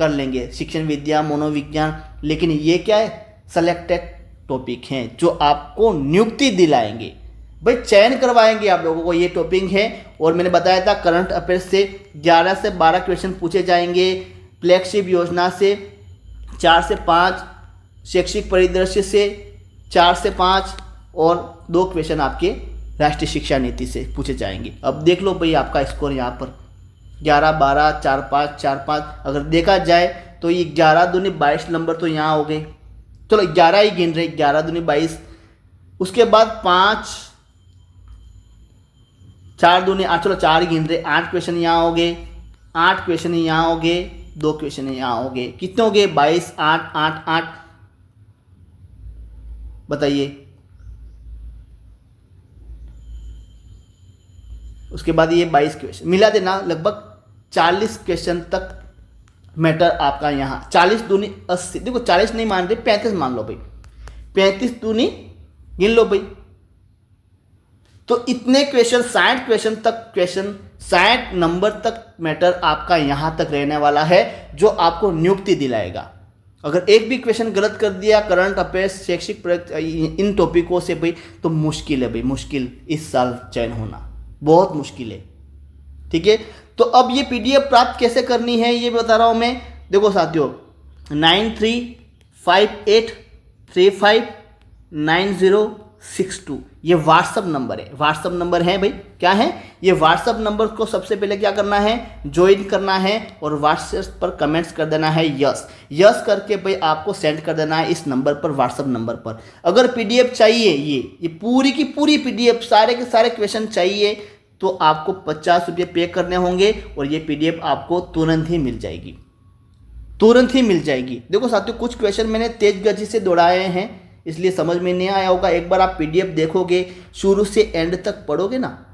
लेंगे, शिक्षण विद्या, मनोविज्ञान, लेकिन ये क्या है? सेलेक्टेड टॉपिक हैं जो आपको नियुक्ति दिलाएंगे भाई, चयन करवाएंगे आप लोगों को, ये टॉपिक है। और मैंने बताया था करंट अफेयर्स से 11 से 12 क्वेश्चन पूछे जाएंगे, फ्लैगशिप योजना से 4 से 5, शैक्षिक परिदृश्य से 4 से 5, और 2 क्वेश्चन आपके राष्ट्रीय शिक्षा नीति से पूछे जाएंगे। अब देख लो भाई आपका स्कोर यहाँ पर 11, 12, 4, 5, 4, 5, अगर देखा जाए तो ये 11 दूनी 22 नंबर तो यहाँ हो गए। चलो 11 ही गिन रहे, 11 दूनी 22। उसके बाद 5, 4 दूनी 8, चलो 4 गिन रहे, 8 क्वेश्चन यहाँ हो गए, 8 क्वेश्चन यहाँ हो गए, 2 क्वेश्चन यहाँ हो गए, कितने हो गए? 22, 8, 8, 8, बताइए। उसके बाद ये 22 क्वेश्चन मिला देना, लगभग 40 क्वेश्चन तक मैटर आपका यहाँ। 40 दूनी 80, देखो 40 नहीं मान रहे, 35 मान लो भाई, 35 दूनी गिन लो भाई। तो इतने क्वेश्चन 60 क्वेश्चन तक 60 नंबर तक मैटर आपका यहाँ तक रहने वाला है, जो आपको नियुक्ति दिलाएगा। अगर एक भी क्वेश्चन गलत कर दिया करंट अफेयर्स, शैक्षिक इन टॉपिकों से भाई, तो मुश्किल है भाई, मुश्किल इस साल चयन होना बहुत मुश्किल है। ठीक है, तो अब ये पीडीएफ प्राप्त कैसे करनी है ये बता रहा हूँ मैं। देखो साथियों, 9358359062 ये व्हाट्सअप नंबर है। व्हाट्सअप नंबर है भाई, क्या है ये व्हाट्सअप नंबर को सबसे पहले क्या करना है, ज्वाइन करना है और व्हाट्सएप पर कमेंट्स कर देना है यस। यस करके भाई आपको सेंड कर देना है इस नंबर पर, व्हाट्सअप नंबर पर। अगर पीडीएफ चाहिए ये पूरी की पूरी पीडीएफ, सारे के सारे क्वेश्चन चाहिए, तो आपको 50 रुपये पे करने होंगे और ये पीडीएफ आपको तुरंत ही मिल जाएगी, तुरंत ही मिल जाएगी। देखो साथियों, कुछ क्वेश्चन मैंने तेज गति से दौड़ाए हैं, इसलिए समझ में नहीं आया होगा। एक बार आप पीडीएफ देखोगे, शुरू से एंड तक पढ़ोगे ना,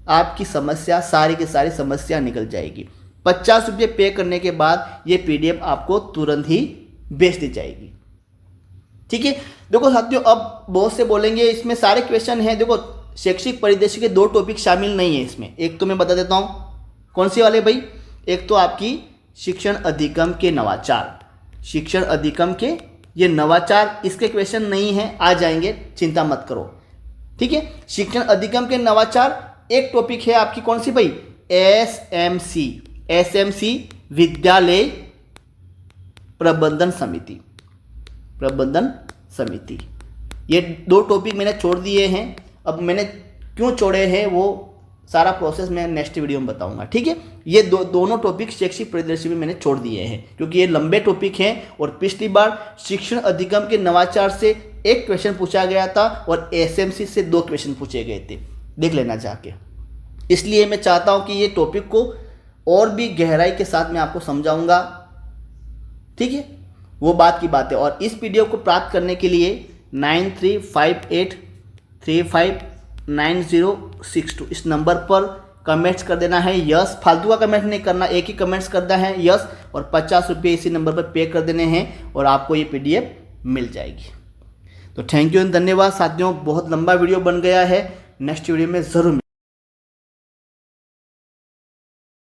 आपकी समस्या सारी की सारी समस्या निकल जाएगी। 50 रुपये पे करने के बाद ये पीडीएफ आपको तुरंत ही भेज दी जाएगी। ठीक है, देखो साथियों, अब बहुत से बोलेंगे इसमें सारे क्वेश्चन हैं। देखो, शैक्षिक परिदृश्य के 2 टॉपिक शामिल नहीं है इसमें। एक तो मैं बता देता हूँ कौन सी वाले भाई, एक तो आपकी शिक्षण अधिगम के नवाचार, शिक्षण अधिगम के ये नवाचार, इसके क्वेश्चन नहीं हैं, आ जाएंगे, चिंता मत करो। ठीक है, शिक्षण अधिगम के नवाचार एक टॉपिक है आपकी कौन सी भाई, एसएमसी विद्यालय प्रबंधन समिति। ये 2 टॉपिक मैंने छोड़ दिए हैं। अब मैंने क्यों छोड़े हैं वो सारा प्रोसेस मैं नेक्स्ट वीडियो में बताऊंगा। ठीक है, ये दोनों टॉपिक शैक्षिक परिदृश्य में मैंने छोड़ दिए हैं क्योंकि ये लंबे टॉपिक हैं और पिछली बार शिक्षण अधिगम के नवाचार से एक क्वेश्चन पूछा गया था और एसएमसी से 2 क्वेश्चन पूछे गए थे, देख लेना जाके। इसलिए मैं चाहता हूं कि ये टॉपिक को और भी गहराई के साथ मैं आपको समझाऊंगा। ठीक है, वो बात की बात है। और इस पीडीएफ को प्राप्त करने के लिए 9358359062 इस नंबर पर कमेंट्स कर देना है यस। फालतू का कमेंट नहीं करना, एक ही कमेंट्स करना है यस और 50 रुपये इसी नंबर पर पे कर देने हैं और आपको ये पीडीएफ मिल जाएगी। तो थैंक यू एंड धन्यवाद साथियों, बहुत लंबा वीडियो बन गया है, नेक्स्ट वीडियो में ज़रूर